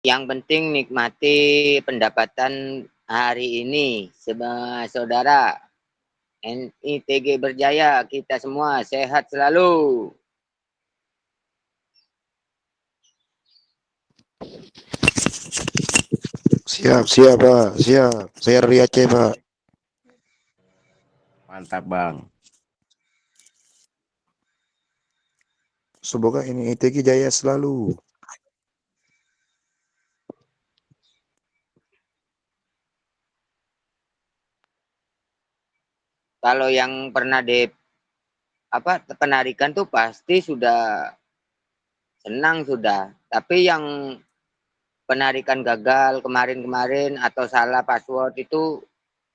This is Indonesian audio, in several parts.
Yang penting nikmati pendapatan hari ini, saudara. NITG berjaya, kita semua sehat selalu. Siap, siap, Pak. Siap. Saya dari Aceh, Pak. Mantap, Bang. Semoga ini ITG jaya selalu. Kalau yang pernah penarikan tuh pasti sudah senang sudah. Tapi yang penarikan gagal kemarin-kemarin atau salah password itu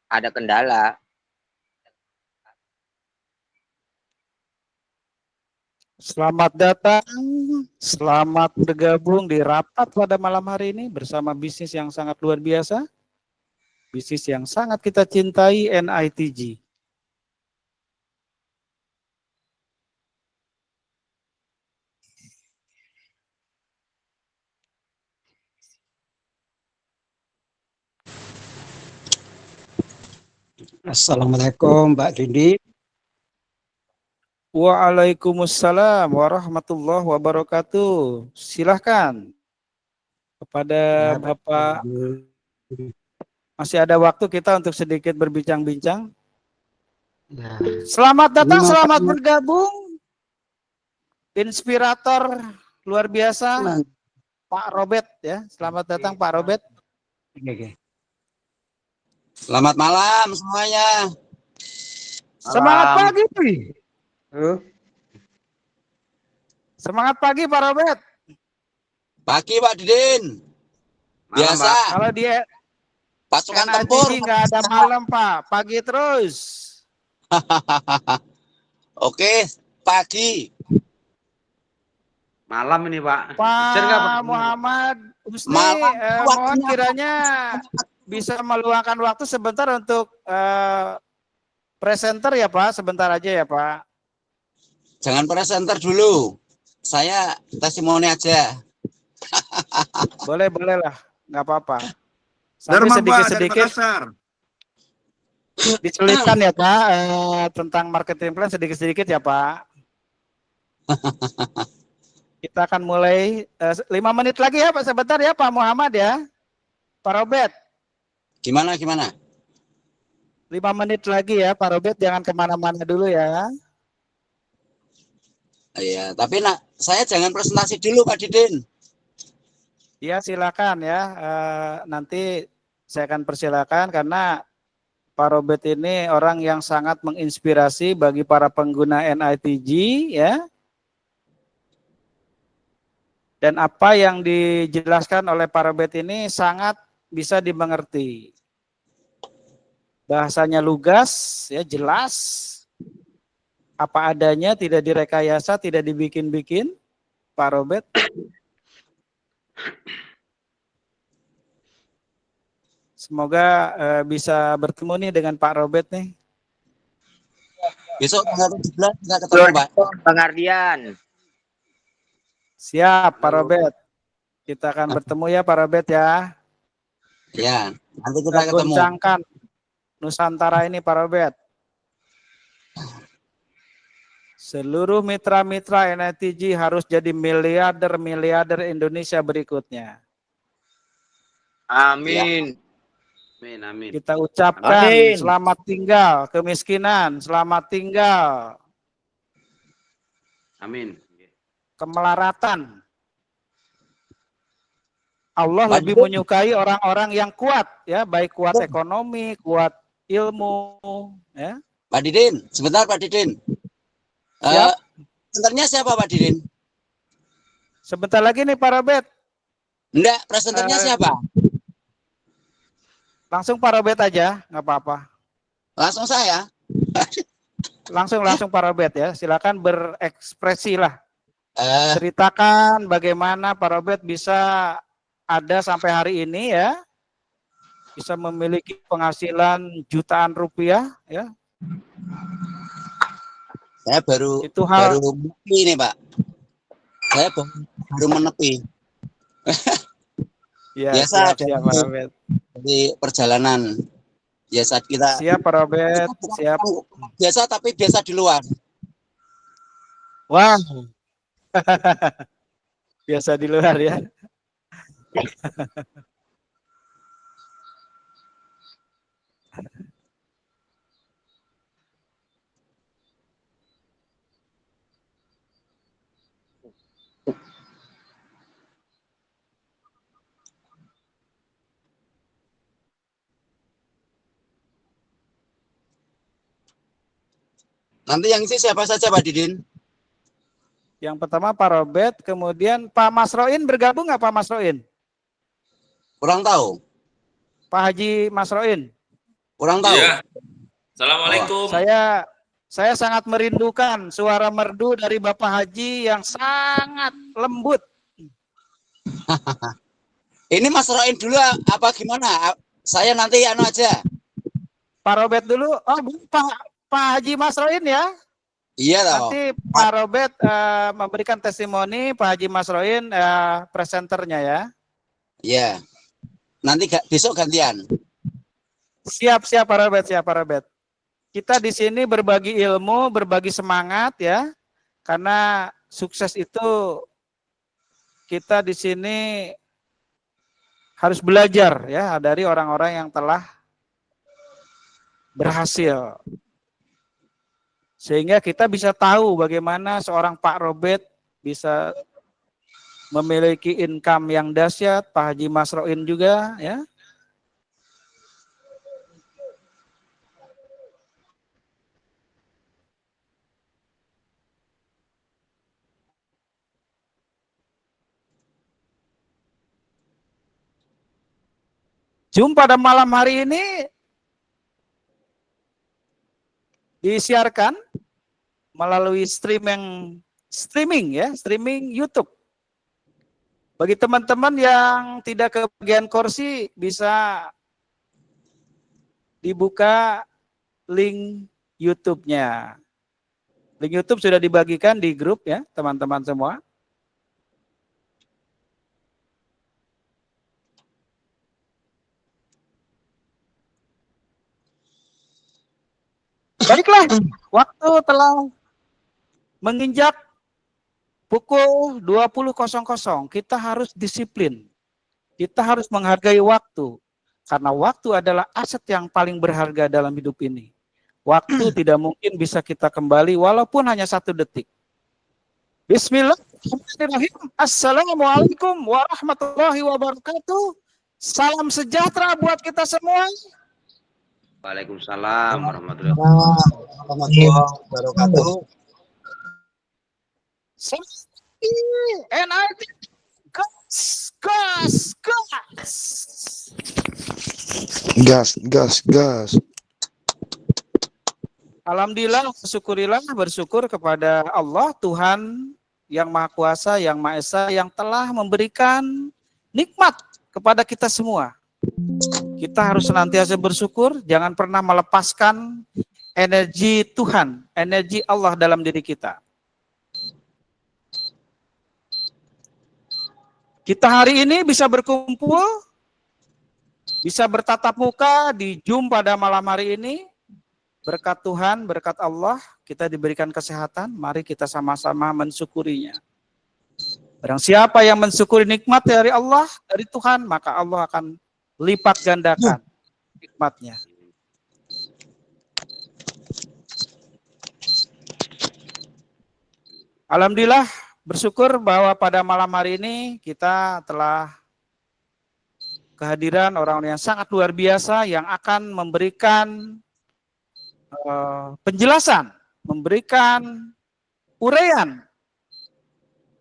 ada kendala. Selamat datang, selamat bergabung di rapat pada malam hari ini bersama bisnis yang sangat luar biasa, bisnis yang sangat kita cintai, NITG. Assalamualaikum Mbak Dindi. Waalaikumsalam warahmatullahi wabarakatuh. Silahkan kepada Ya, Bapak. Masih ada waktu kita untuk sedikit berbincang-bincang. ya. Selamat datang, Ini selamat bergabung. Inspirator luar biasa, Pak Robert ya. Selamat datang Pak Robert. Oke. Selamat malam semuanya. Semangat Malam. pagi. Semangat pagi Pak Robert. Pagi Pak Didin. Biasa. Kalau dia pasukan NITG tempur nggak ada malam Pak, pagi terus. Oke, pagi. Malam ini, Pak. Pak Muhammad Husni, mohon kiranya bisa meluangkan waktu sebentar untuk presenter ya Pak, sebentar aja ya Pak. Jangan presenter dulu. Saya testimoni aja. Boleh lah, nggak apa-apa. Sampai sedikit-sedikit dicelipkan ya Pak, tentang marketing plan sedikit-sedikit ya Pak. Kita akan mulai 5 menit lagi ya Pak, sebentar ya Pak Muhammad ya. Pak Robert. Gimana? 5 menit lagi ya Pak Robert, jangan kemana-mana dulu ya. Iya, tapi saya jangan presentasi dulu Pak Didin. Ya silakan ya, nanti saya akan persilakan karena Pak Robert ini orang yang sangat menginspirasi bagi para pengguna NITG ya. Dan apa yang dijelaskan oleh Pak Robert ini sangat bisa dimengerti. Bahasanya lugas, ya jelas, apa adanya, tidak direkayasa, tidak dibikin-bikin, Pak Robert. Semoga bisa bertemu nih dengan Pak Robert nih. Besok tanggal 17 kita ketemu Pak. Bang Ardian. Siap Pak Robert. Kita akan bertemu ya Pak Robert ya. Ya, nanti kita ketemu. Goncangkan Nusantara ini Pak Robert. Seluruh mitra-mitra NITG harus jadi miliarder Indonesia berikutnya. Amin. Amin. Kita ucapkan selamat tinggal kemiskinan, selamat tinggal Amin. kemelaratan. Allah lebih menyukai orang-orang yang kuat ya, baik kuat ekonomi, kuat ilmu ya. Pak Didin, sebentar Pak Didin. Siap. Presenternya siapa Pak Didin? Sebentar lagi nih Pak Robert. Enggak, presenternya siapa? Langsung Pak Robert aja, nggak apa-apa. Langsung saya. Langsung Pak Robert ya, silakan berekspresi lah. Ceritakan bagaimana Pak Robert bisa ada sampai hari ini ya, bisa memiliki penghasilan jutaan rupiah ya. Saya baru menepi nih Pak. Saya baru menepi. Ya, Biasa siap Pak Robert. di perjalanan. Biasa kita Siap Pak Robert, siap. biasa tapi biasa di luar. Wah, biasa di luar ya. Nanti yang isi siapa saja Pak Didin? Yang pertama Pak Robert, kemudian Pak Masroin bergabung nggak Pak Masroin? Kurang tahu. Pak Haji Masroin? Kurang tahu. Iya. Assalamualaikum. Saya sangat merindukan suara merdu dari Bapak Haji yang sangat lembut. Ini Mas Roin dulu apa gimana? Saya nanti aja. Pak Robert dulu. Oh, Pak Haji Masroin ya. Iya toh. Nanti Pak Robert memberikan testimoni, Pak Haji Masroin presenternya ya. Iya. Nanti besok gantian. Siap Pak Robert, siap Pak Robert. Kita di sini berbagi ilmu, berbagi semangat ya. Karena sukses itu kita di sini harus belajar ya dari orang-orang yang telah berhasil. Sehingga kita bisa tahu bagaimana seorang Pak Robert bisa memiliki income yang dahsyat, Pak Haji Masroin juga ya. Zoom pada malam hari ini disiarkan melalui streaming YouTube. Bagi teman-teman yang tidak kebagian kursi bisa dibuka link YouTube-nya. Link YouTube sudah dibagikan di grup ya, teman-teman semua. Baiklah, waktu telah menginjak pukul 20.00. Kita harus disiplin. Kita harus menghargai waktu. Karena waktu adalah aset yang paling berharga dalam hidup ini. Waktu tidak mungkin bisa kita kembali walaupun hanya 1 detik. Bismillahirrahmanirrahim. Assalamualaikum warahmatullahi wabarakatuh. Salam sejahtera buat kita semua. Waalaikumsalam warahmatullahi wabarakatuh. NIT Gas. Alhamdulillah, bersyukur kepada Allah Tuhan yang Maha Kuasa, yang Maha Esa, yang telah memberikan nikmat kepada kita semua. Kita harus senantiasa bersyukur, jangan pernah melepaskan energi Tuhan, energi Allah dalam diri kita. Kita hari ini bisa berkumpul, bisa bertatap muka di Zoom pada malam hari ini. Berkat Tuhan, berkat Allah, kita diberikan kesehatan, mari kita sama-sama mensyukurinya. Barang siapa yang mensyukuri nikmat dari Allah, dari Tuhan, maka Allah akan lipat gandakan nikmatnya. Alhamdulillah, bersyukur bahwa pada malam hari ini kita telah kehadiran orang yang sangat luar biasa yang akan memberikan penjelasan, memberikan uraian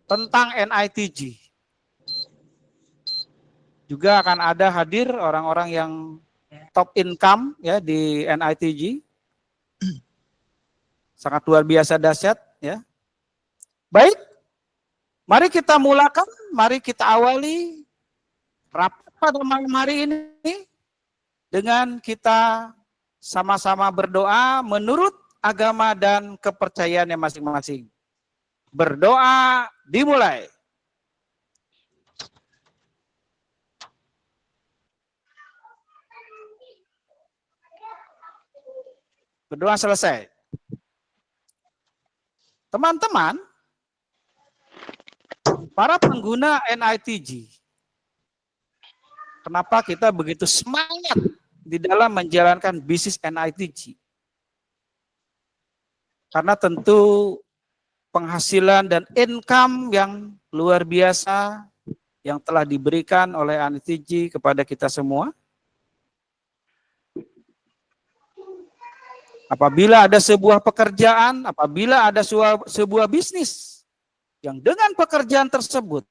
tentang NITG. Juga akan ada hadir orang-orang yang top income ya di NITG. Sangat luar biasa dahsyat ya. Baik, mari kita mulakan, mari kita awali rapat pada malam hari ini dengan kita sama-sama berdoa menurut agama dan kepercayaannya masing-masing. Berdoa dimulai. Berdoa selesai. Teman-teman, para pengguna NITG, kenapa kita begitu semangat di dalam menjalankan bisnis NITG? Karena tentu penghasilan dan income yang luar biasa yang telah diberikan oleh NITG kepada kita semua. Apabila ada sebuah pekerjaan, apabila ada sebuah bisnis yang dengan pekerjaan tersebut,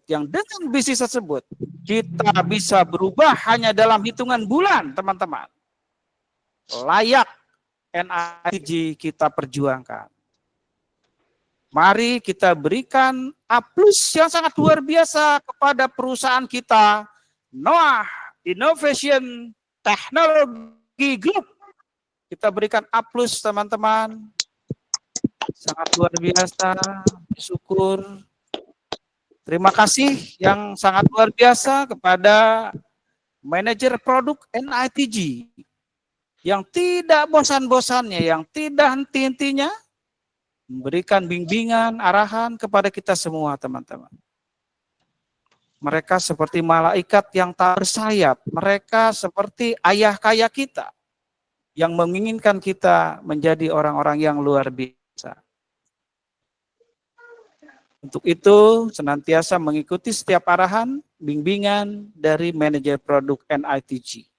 yang dengan bisnis tersebut, kita bisa berubah hanya dalam hitungan bulan, teman-teman. Layak NITG kita perjuangkan. Mari kita berikan A+ yang sangat luar biasa kepada perusahaan kita, Noah Innovation Technology Group. Kita berikan A+, teman-teman. Sangat luar biasa, syukur. Terima kasih yang sangat luar biasa kepada manajer produk NITG yang tidak bosan-bosannya, yang tidak henti-hentinya memberikan bimbingan, arahan kepada kita semua, teman-teman. Mereka seperti malaikat yang tak bersayap. Mereka seperti ayah kaya kita yang menginginkan kita menjadi orang-orang yang luar biasa. Untuk itu, senantiasa mengikuti setiap arahan, bimbingan dari manajer produk NITG.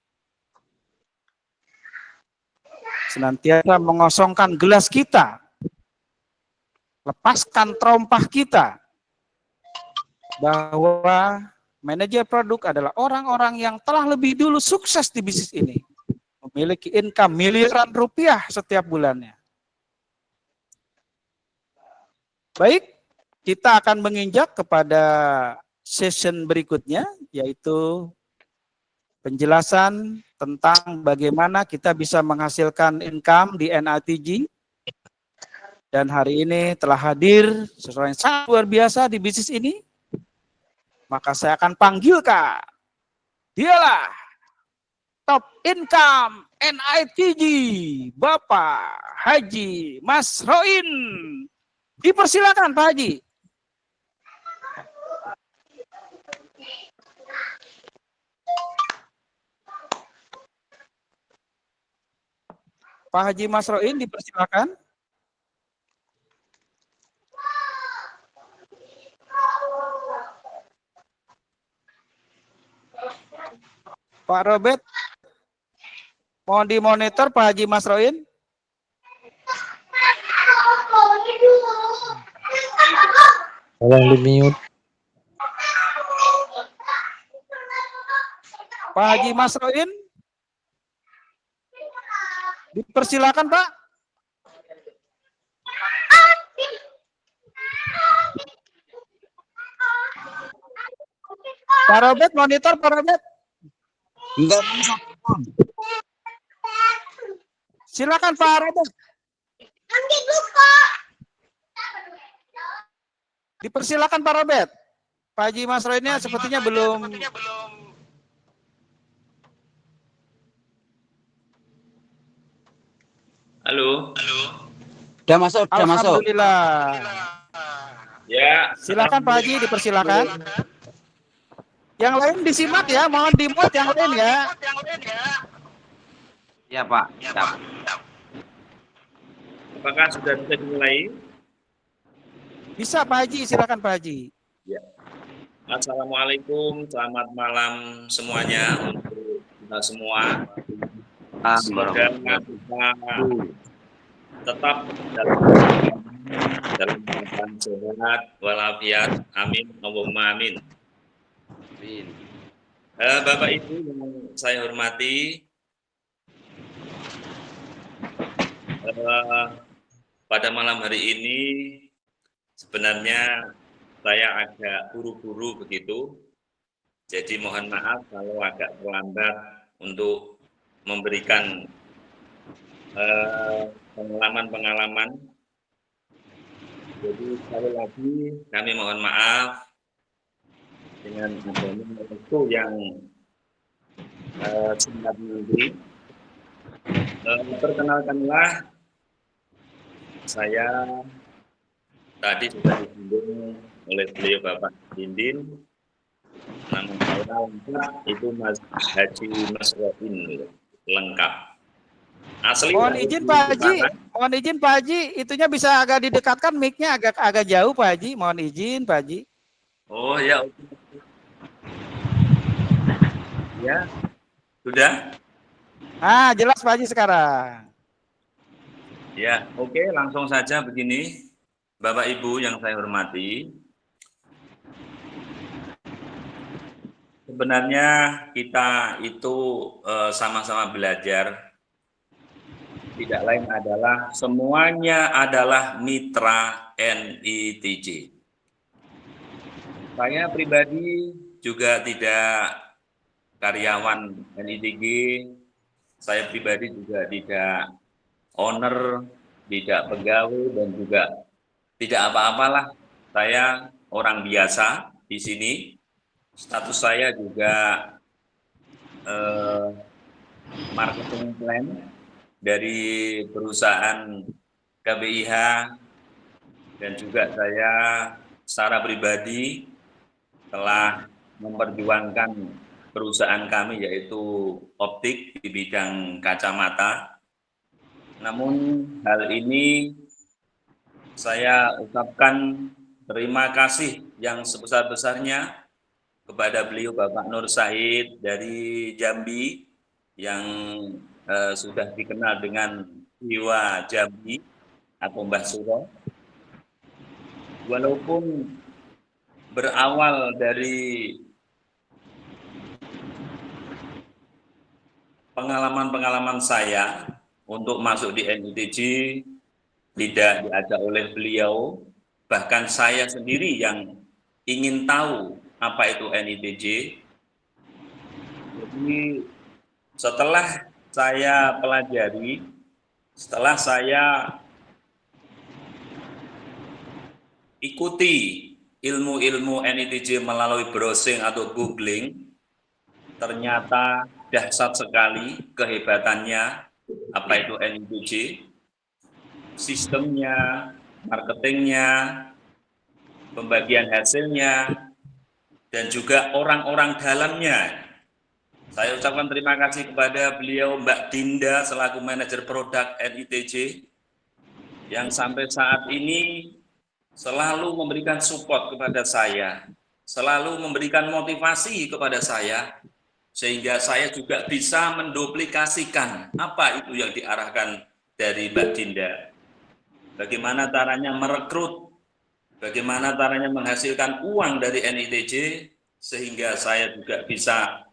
Senantiasa mengosongkan gelas kita, lepaskan terompah kita, bahwa manajer produk adalah orang-orang yang telah lebih dulu sukses di bisnis ini. Memiliki income miliaran rupiah setiap bulannya. Baik, kita akan menginjak kepada session berikutnya, yaitu penjelasan tentang bagaimana kita bisa menghasilkan income di NITG. Dan hari ini telah hadir seseorang yang sangat luar biasa di bisnis ini. Maka saya akan panggilkan, dialah top income NITG, Bapak Haji Masroin. Dipersilakan Pak Haji. Pak Haji Masroin, dipersilakan. Pak Robert, mohon dimonitor Pak Haji Masroin. Tolong di mute. Pak Haji Masroin, dipersilakan Pak. Pak Robert, monitor Pak Robert. Enggak bisa. Silakan Pak Robert. Dipersilakan Pak Robert. Pak Haji Masroinnya sepertinya belum. Halo. Udah masuk, udah masuk. Alhamdulillah. Ya. Silakan Pak Haji, dipersilakan. Yang lain disimak ya, mohon di-mute yang lain ya. Ya Pak. Siap. Apakah sudah bisa dimulai? Bisa Pak Haji, silakan Pak Haji. Ya. Assalamualaikum, selamat malam semuanya untuk kita semua. Semoga kita tetap dalam keadaan sehat walafiat. Amin. Allahumma amin. Amin. Bapak Ibu yang saya hormati, pada malam hari ini sebenarnya saya agak buru-buru begitu. Jadi mohon maaf kalau agak terlambat untuk memberikan pengalaman-pengalaman. Jadi sekali lagi kami mohon maaf dengan adanya waktu yang singkat nanti. Perkenalkanlah, saya tadi sudah disinggung oleh beliau Bapak Dindin. Nama saya lengkap itu Mas Haji Masroin, lengkap. Asli. Mohon izin Pak Haji, mohon izin Pak Haji, itunya bisa agak didekatkan, mic-nya agak jauh Pak Haji, mohon izin Pak Haji. Oh ya, ya sudah. Ah, jelas Pak Haji sekarang. Ya, oke, langsung saja begini, Bapak Ibu yang saya hormati. Sebenarnya kita itu sama-sama belajar. Tidak lain adalah semuanya adalah mitra NITJ. Saya pribadi juga tidak karyawan NITJ. Saya pribadi juga tidak owner, tidak pegawai, dan juga tidak apa-apalah. Saya orang biasa di sini. Status saya juga marketing plan dari perusahaan KBIH, dan juga saya secara pribadi telah memperjuangkan perusahaan kami yaitu optik di bidang kacamata. Namun hal ini saya ucapkan terima kasih yang sebesar-besarnya kepada beliau Bapak Nur Said dari Jambi yang sudah dikenal dengan Jiwa Jambi atau Mbah Suro. Walaupun berawal dari pengalaman-pengalaman saya untuk masuk di NITJ tidak diajak oleh beliau, bahkan saya sendiri yang ingin tahu apa itu NITJ. Jadi setelah saya pelajari, setelah saya ikuti ilmu-ilmu NITJ melalui browsing atau googling, ternyata dahsyat sekali kehebatannya apa itu NITJ, sistemnya, marketingnya, pembagian hasilnya, dan juga orang-orang dalamnya. Saya ucapkan terima kasih kepada beliau Mbak Dinda selaku manajer produk NITJ yang sampai saat ini selalu memberikan support kepada saya, selalu memberikan motivasi kepada saya, sehingga saya juga bisa menduplikasikan apa itu yang diarahkan dari Mbak Dinda. Bagaimana caranya merekrut, bagaimana caranya menghasilkan uang dari NITJ, sehingga saya juga bisa,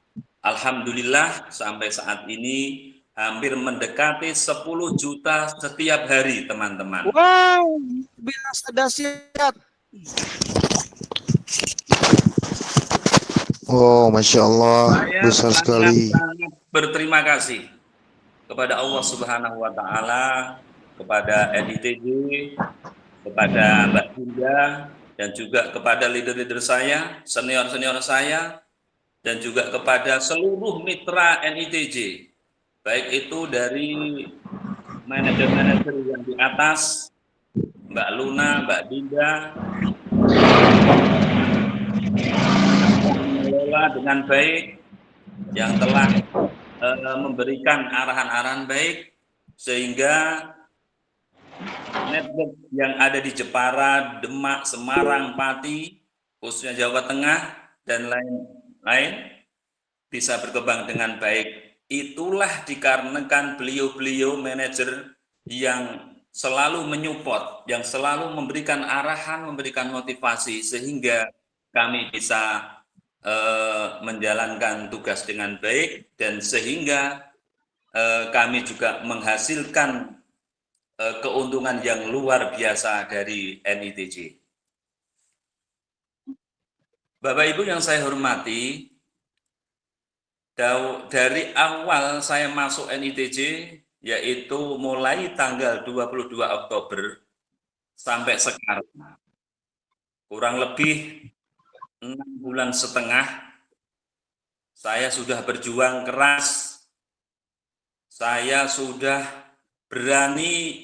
alhamdulillah sampai saat ini hampir mendekati 10 juta setiap hari, teman-teman. Wow, biasa dahsyat. Oh, Masya Allah, Saya besar sekali. sangat berterima kasih kepada Allah Subhanahu wa Ta'ala, kepada NITJ, kepada Mbak Dinda, dan juga kepada leader-leader saya, senior-senior saya, dan juga kepada seluruh mitra NITJ, baik itu dari manajer-manajer yang di atas, Mbak Luna, Mbak Dinda, mengelola dengan baik, yang telah memberikan arahan-arahan baik, sehingga network yang ada di Jepara, Demak, Semarang, Pati, khususnya Jawa Tengah, dan lain-lain bisa berkembang dengan baik. Itulah dikarenakan beliau-beliau manajer yang selalu menyupport, yang selalu memberikan arahan, memberikan motivasi, sehingga kami bisa menjalankan tugas dengan baik, dan sehingga kami juga menghasilkan keuntungan yang luar biasa dari NITJ. Bapak Ibu yang saya hormati, dari awal saya masuk NITJ, yaitu mulai tanggal 22 Oktober sampai sekarang, kurang lebih 6 bulan setengah, saya sudah berjuang keras, saya sudah berani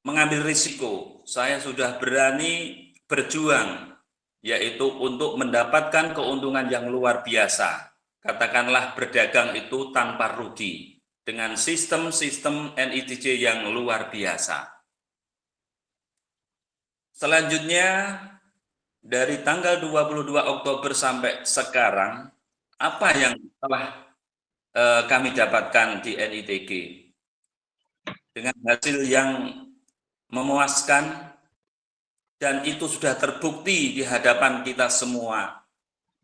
mengambil risiko, saya sudah berani berjuang, yaitu untuk mendapatkan keuntungan yang luar biasa. Katakanlah berdagang itu tanpa rugi, dengan sistem-sistem NITJ yang luar biasa. Selanjutnya, dari tanggal 22 Oktober sampai sekarang, apa yang telah kami dapatkan di NITG? Dengan hasil yang memuaskan, dan itu sudah terbukti di hadapan kita semua.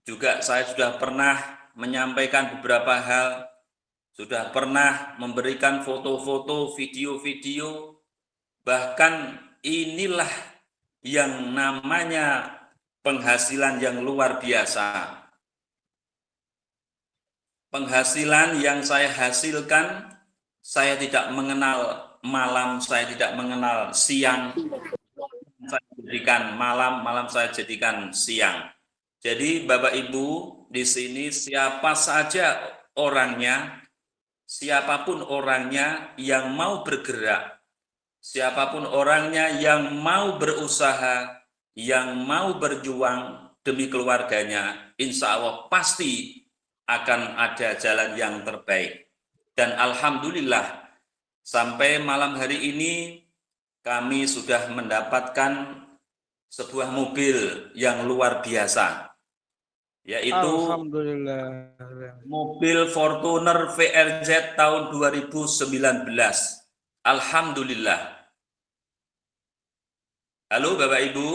Juga saya sudah pernah menyampaikan beberapa hal, sudah pernah memberikan foto-foto, video-video, bahkan inilah yang namanya penghasilan yang luar biasa. Penghasilan yang saya hasilkan, saya tidak mengenal malam, saya tidak mengenal siang, saya jadikan malam, malam saya jadikan siang. Jadi Bapak Ibu di sini siapa saja orangnya, siapapun orangnya yang mau bergerak, siapapun orangnya yang mau berusaha, yang mau berjuang demi keluarganya, insya Allah pasti akan ada jalan yang terbaik. Dan alhamdulillah sampai malam hari ini kami sudah mendapatkan sebuah mobil yang luar biasa, yaitu Alhamdulillah. mobil Fortuner VRZ tahun 2019. Alhamdulillah. Halo Bapak Ibu.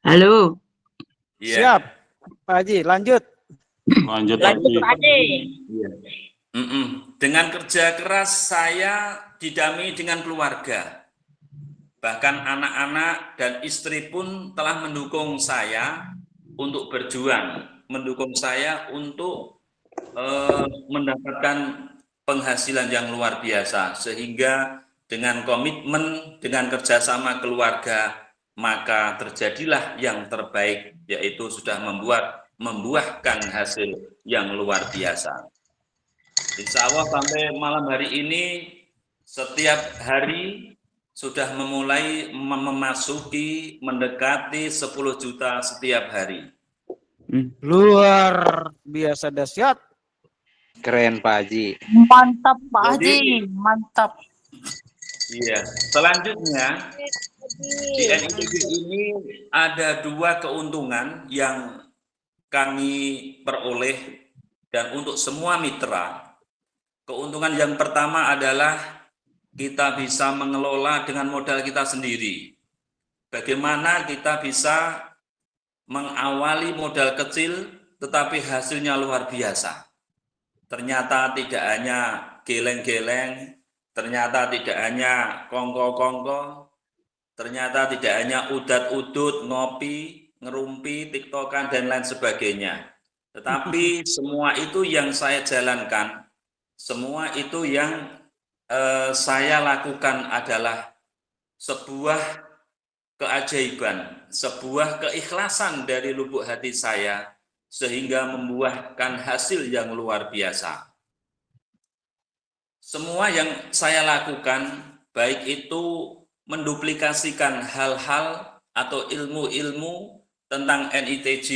Halo. Ya. Siap, Pak Haji, lanjut. Lanjut Pak Haji. Ya. Dengan kerja keras saya didampingi dengan keluarga. Bahkan anak-anak dan istri pun telah mendukung saya untuk berjuang, mendukung saya untuk mendapatkan penghasilan yang luar biasa. Sehingga dengan komitmen, dengan kerjasama keluarga, maka terjadilah yang terbaik, yaitu sudah membuahkan hasil yang luar biasa. Insya Allah sampai malam hari ini, setiap hari sudah memulai memasuki, mendekati 10 juta setiap hari. Luar biasa dahsyat. Keren Pak Haji. Mantap Pak Haji, Jadi, mantap. Iya. Selanjutnya di NITG ini ada dua keuntungan yang kami peroleh, dan untuk semua mitra. Keuntungan yang pertama adalah kita bisa mengelola dengan modal kita sendiri. Bagaimana kita bisa mengawali modal kecil tetapi hasilnya luar biasa. Ternyata tidak hanya geleng-geleng, ternyata tidak hanya kongko-kongko, ternyata tidak hanya udat-udut, ngopi, ngerumpi, tiktokan, dan lain sebagainya. Tetapi semua itu yang saya jalankan, semua itu yang saya lakukan adalah sebuah keajaiban, sebuah keikhlasan dari lubuk hati saya, sehingga membuahkan hasil yang luar biasa. Semua yang saya lakukan, baik itu menduplikasikan hal-hal atau ilmu-ilmu tentang NITJ,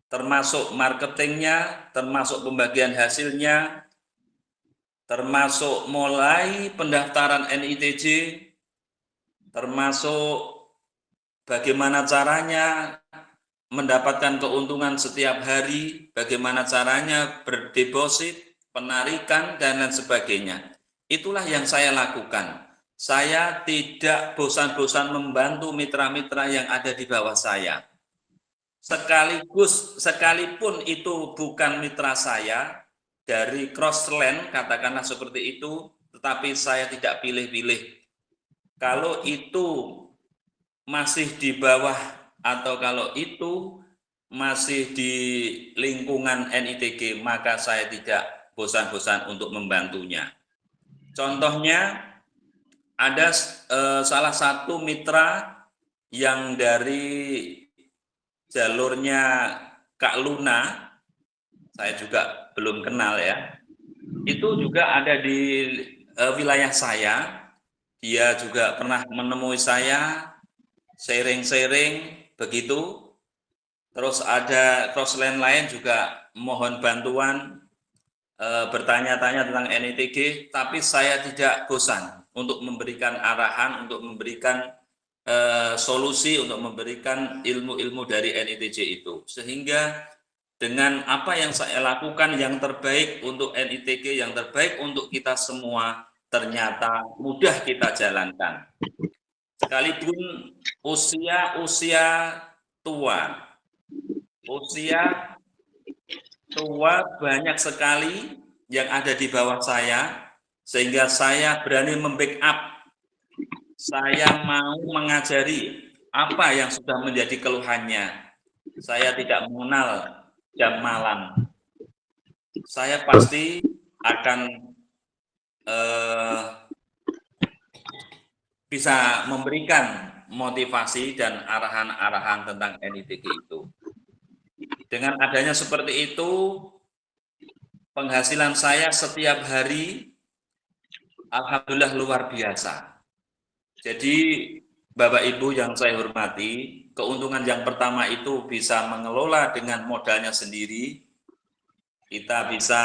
termasuk marketingnya, termasuk pembagian hasilnya, termasuk mulai pendaftaran NITJ, termasuk bagaimana caranya mendapatkan keuntungan setiap hari, bagaimana caranya berdeposit, penarikan, dan lain sebagainya. Itulah yang saya lakukan. Saya tidak bosan-bosan membantu mitra-mitra yang ada di bawah saya. Sekalipun itu bukan mitra saya, dari crossland, katakanlah seperti itu, tetapi saya tidak pilih-pilih. Kalau itu masih di bawah atau kalau itu masih di lingkungan NITG, maka saya tidak bosan-bosan untuk membantunya. Contohnya, ada salah satu mitra yang dari jalurnya Kak Luna, saya juga belum kenal ya. itu juga ada di wilayah saya. Dia juga pernah menemui saya, sharing-sharing begitu. Terus ada crossline lain juga mohon bantuan, bertanya-tanya tentang NITG, tapi saya tidak bosan untuk memberikan arahan, untuk memberikan solusi, untuk memberikan ilmu-ilmu dari NITG itu. Sehingga dengan apa yang saya lakukan yang terbaik untuk NITG, yang terbaik untuk kita semua, ternyata mudah kita jalankan. Sekalipun usia tua banyak sekali yang ada di bawah saya, sehingga saya berani membackup. Saya mau mengajari apa yang sudah menjadi keluhannya. Saya tidak mengenal jam malam. Saya pasti akan bisa memberikan motivasi dan arahan-arahan tentang NITG itu. Dengan adanya seperti itu, penghasilan saya setiap hari alhamdulillah luar biasa. Jadi Bapak Ibu yang saya hormati, keuntungan yang pertama itu bisa mengelola dengan modalnya sendiri. Kita bisa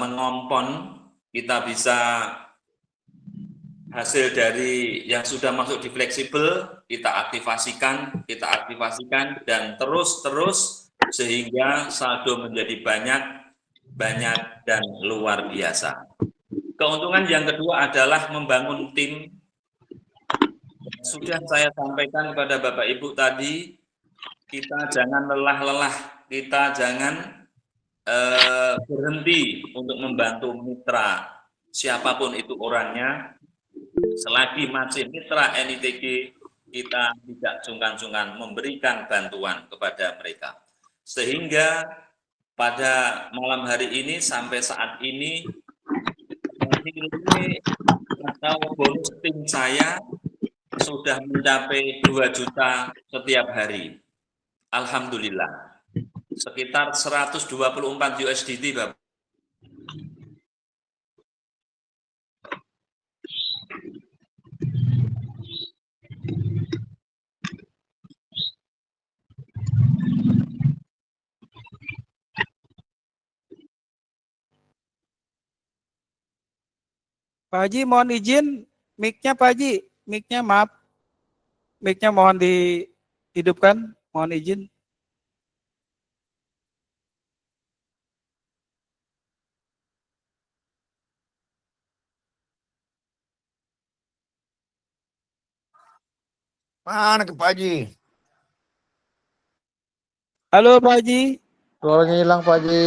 mengompon, kita bisa hasil dari yang sudah masuk di fleksibel, kita aktifasikan, dan terus sehingga saldo menjadi banyak dan luar biasa. Keuntungan yang kedua adalah membangun tim. Sudah saya sampaikan kepada Bapak Ibu tadi, kita jangan lelah-lelah, kita jangan berhenti untuk membantu mitra, siapapun itu orangnya. Selagi masih mitra NITG, kita tidak sungkan-sungkan memberikan bantuan kepada mereka. Sehingga pada malam hari ini sampai saat ini atau bonus tim saya sudah mencapai 2 juta setiap hari. Alhamdulillah. Sekitar 124 USDT, Bapak. Pak Haji mohon izin mic-nya Pak Haji, mic-nya maaf. Mic-nya mohon dihidupkan, mohon izin. Mana ke Pak Haji? Halo Pak Haji. Suaranya hilang Pak Haji.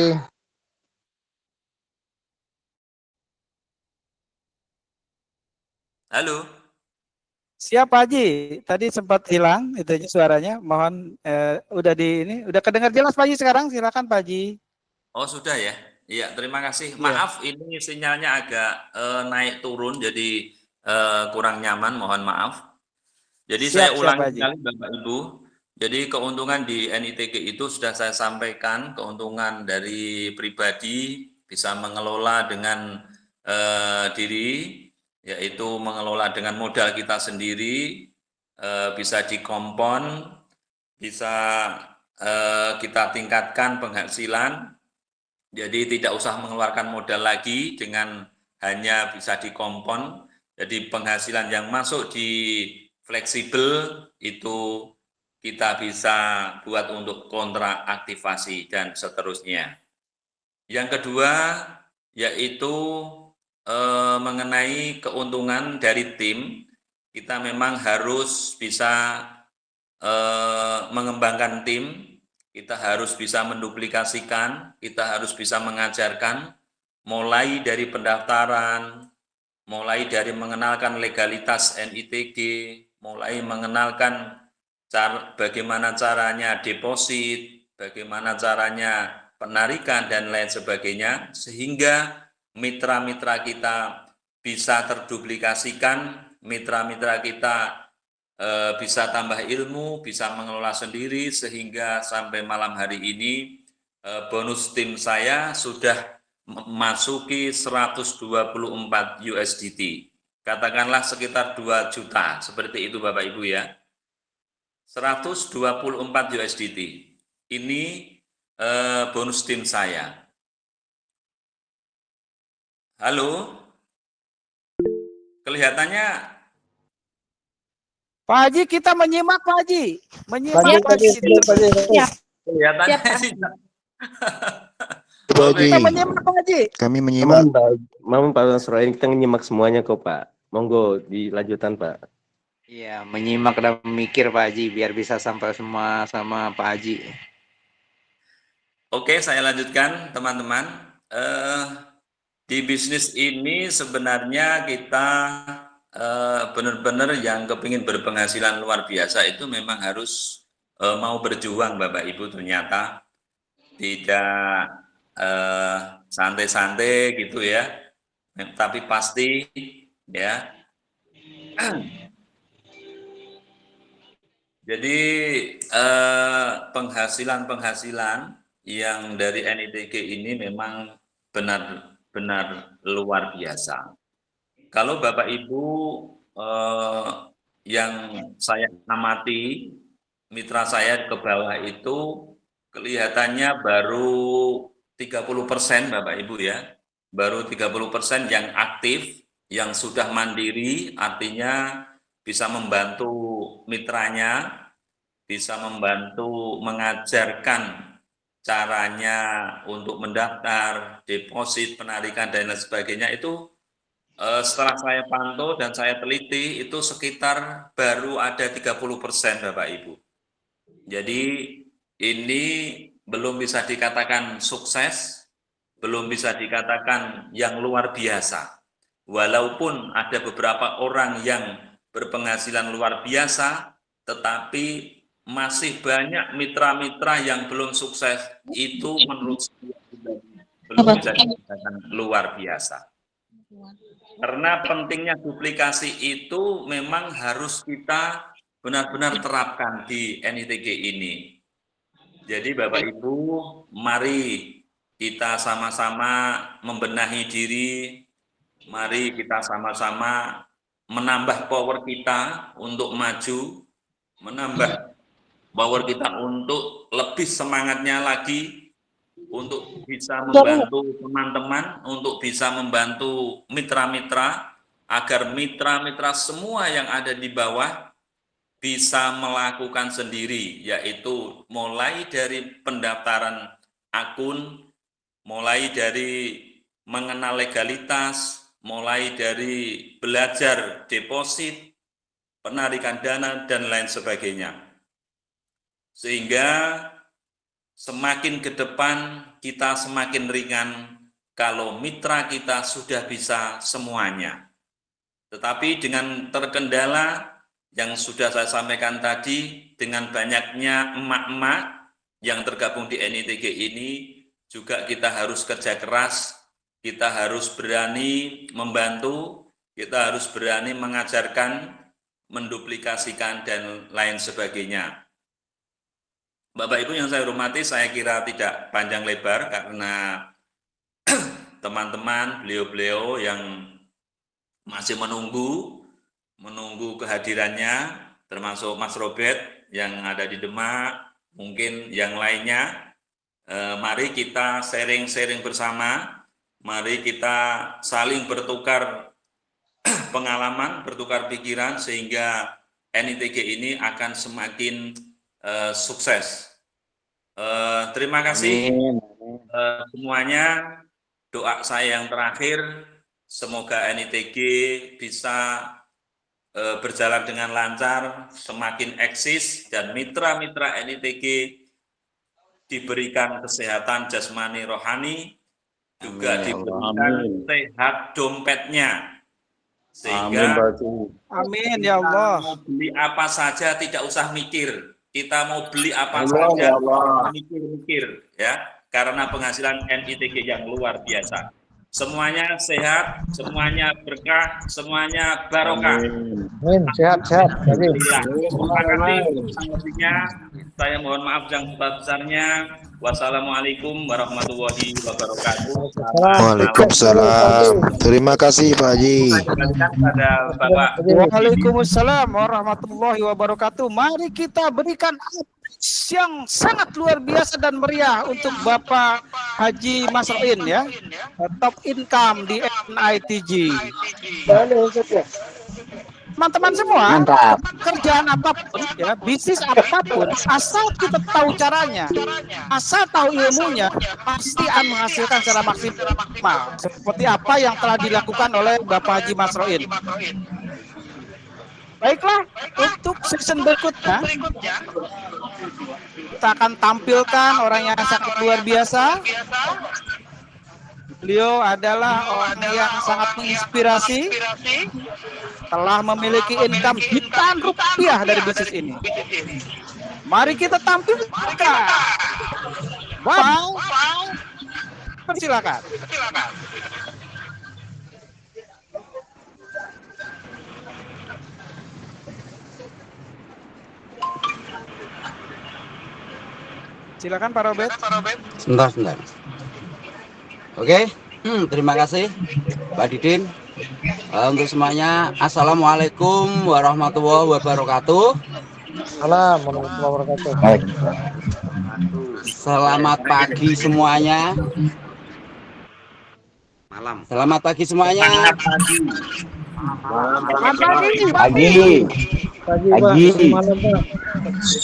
Halo. Siap Pak Haji, tadi sempat hilang itu suaranya. Mohon udah kedengar jelas Pak Haji sekarang. Silakan Pak Haji. Oh sudah ya. Iya terima kasih. Maaf ini sinyalnya agak naik turun jadi kurang nyaman. Mohon maaf. Jadi saya ulangi sekali Bapak Ibu. Jadi keuntungan di NITG itu sudah saya sampaikan. Keuntungan dari pribadi bisa mengelola dengan diri, yaitu mengelola dengan modal kita sendiri, bisa dikompon, bisa kita tingkatkan penghasilan, jadi tidak usah mengeluarkan modal lagi dengan hanya bisa dikompon, jadi penghasilan yang masuk di fleksibel itu kita bisa buat untuk kontrak aktivasi dan seterusnya. Yang kedua yaitu mengenai keuntungan dari tim, kita memang harus bisa mengembangkan tim, kita harus bisa menduplikasikan, kita harus bisa mengajarkan, mulai dari pendaftaran, mulai dari mengenalkan legalitas NITG, mulai mengenalkan bagaimana caranya deposit, bagaimana caranya penarikan, dan lain sebagainya, sehingga mitra-mitra kita bisa terduplikasikan, mitra-mitra kita bisa tambah ilmu, bisa mengelola sendiri, sehingga sampai malam hari ini bonus tim saya sudah memasuki 124 USDT. Katakanlah sekitar 2 juta, seperti itu Bapak Ibu ya. 124 USDT. Ini bonus tim saya. Halo? Kelihatannya Pak Haji, kita menyimak Pak Haji. Menyimak Pak Haji. kelihatannya Siap, sih. Pak Haji, Kita menyimak Pak Haji. kami menyimak. Mohon Pak Nasroin, kita menyimak semuanya kok Pak. Monggo dilanjutkan Pak. Iya, menyimak dan memikir Pak Haji biar bisa sampai semua sama Pak Haji. Oke, saya lanjutkan teman-teman. Di bisnis ini sebenarnya kita benar-benar yang kepingin berpenghasilan luar biasa itu memang harus mau berjuang Bapak Ibu, ternyata tidak santai-santai gitu ya, tapi pasti ya. Jadi penghasilan yang dari NITG ini memang benar-benar luar biasa. Kalau Bapak Ibu yang saya amati, mitra saya ke bawah itu kelihatannya baru 30% Bapak Ibu ya, baru 30% yang aktif, yang sudah mandiri, artinya bisa membantu mitranya, bisa membantu mengajarkan caranya untuk mendaftar, deposit, penarikan, dan lain sebagainya. Itu setelah saya pantau dan saya teliti, itu sekitar baru ada 30% Bapak Ibu. Jadi ini belum bisa dikatakan sukses, belum bisa dikatakan yang luar biasa. Walaupun ada beberapa orang yang berpenghasilan luar biasa, tetapi masih banyak mitra-mitra yang belum sukses. Itu menurut saya belum bisa dikatakan luar biasa. Karena pentingnya duplikasi itu memang harus kita benar-benar terapkan di NITG ini. Jadi Bapak Ibu, mari kita sama-sama membenahi diri, mari kita sama-sama menambah power kita untuk maju, menambah power kita untuk lebih semangatnya lagi, untuk bisa membantu teman-teman, untuk bisa membantu mitra-mitra, agar mitra-mitra semua yang ada di bawah bisa melakukan sendiri, yaitu mulai dari pendaftaran akun, mulai dari mengenal legalitas, mulai dari belajar deposit, penarikan dana, dan lain sebagainya. Sehingga semakin ke depan kita semakin ringan kalau mitra kita sudah bisa semuanya. Tetapi dengan terkendala yang sudah saya sampaikan tadi, dengan banyaknya emak-emak yang tergabung di NITG ini, juga kita harus kerja keras, kita harus berani membantu, kita harus berani mengajarkan, menduplikasikan, dan lain sebagainya. Bapak Ibu yang saya hormati, saya kira tidak panjang lebar karena teman-teman, beliau-beliau yang masih menunggu kehadirannya, termasuk Mas Robert yang ada di Demak, mungkin yang lainnya. Mari kita sharing-sharing bersama, mari kita saling bertukar pengalaman, bertukar pikiran, sehingga NITG ini akan semakin sukses. Terima kasih semuanya. Doa saya yang terakhir, semoga NITG bisa berjalan dengan lancar, semakin eksis, dan mitra-mitra NITG diberikan kesehatan jasmani rohani, juga diberikan sehat dompetnya, sehingga Amin ya Allah. mau beli apa saja tidak usah mikir. Kita mau beli apa saja, mikir-mikir ya, karena penghasilan NITG yang luar biasa. Semuanya sehat, semuanya berkah, semuanya barokah. Amin. Sehat. Alhamdulillah. Terima kasih. Saya mohon maaf yang sebesar-besarnya. Wassalamualaikum warahmatullahi wabarakatuh. Waalaikumsalam. Terima kasih Pak Haji. Kembalikan pada Bapak. Waalaikumsalam warahmatullahi wabarakatuh. Mari kita berikan yang sangat luar biasa dan meriah untuk Bapak Haji Masroin ya, top income di NITG. Teman-teman semua, kerjaan apapun ya, bisnis apapun, asal kita tahu caranya, asal tahu ilmunya, pasti akan menghasilkan secara maksimal. Seperti apa yang telah dilakukan oleh Bapak Haji Masroin. Baiklah, untuk season berikutnya kita akan tampilkan orang yang sangat luar biasa. Beliau adalah orang yang sangat menginspirasi, telah memiliki income jutaan rupiah dari bisnis ini. Mari kita tampilkan. Wow. Persilakan. Silakan Pak Robert. Sebentar. Oke, terima kasih Pak Didin. Untuk semuanya, Assalamualaikum warahmatullahi wabarakatuh. Selamat pagi semuanya. Selamat pagi semuanya.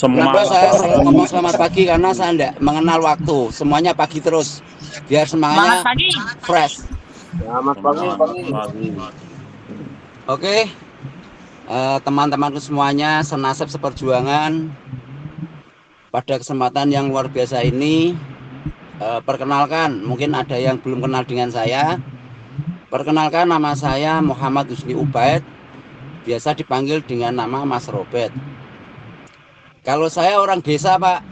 Kenapa saya selalu ngomong selamat pagi? Karena saya tidak mengenal waktu. Semuanya pagi terus. Biar semangatnya fresh. Selamat pagi. Oke, teman-temanku semuanya, senasib seperjuangan. Pada kesempatan yang luar biasa ini, perkenalkan, mungkin ada yang belum kenal dengan saya. Perkenalkan, nama saya Muhammad Husni Ubaid, biasa dipanggil dengan nama Mas Robert. Kalau saya orang desa, Pak,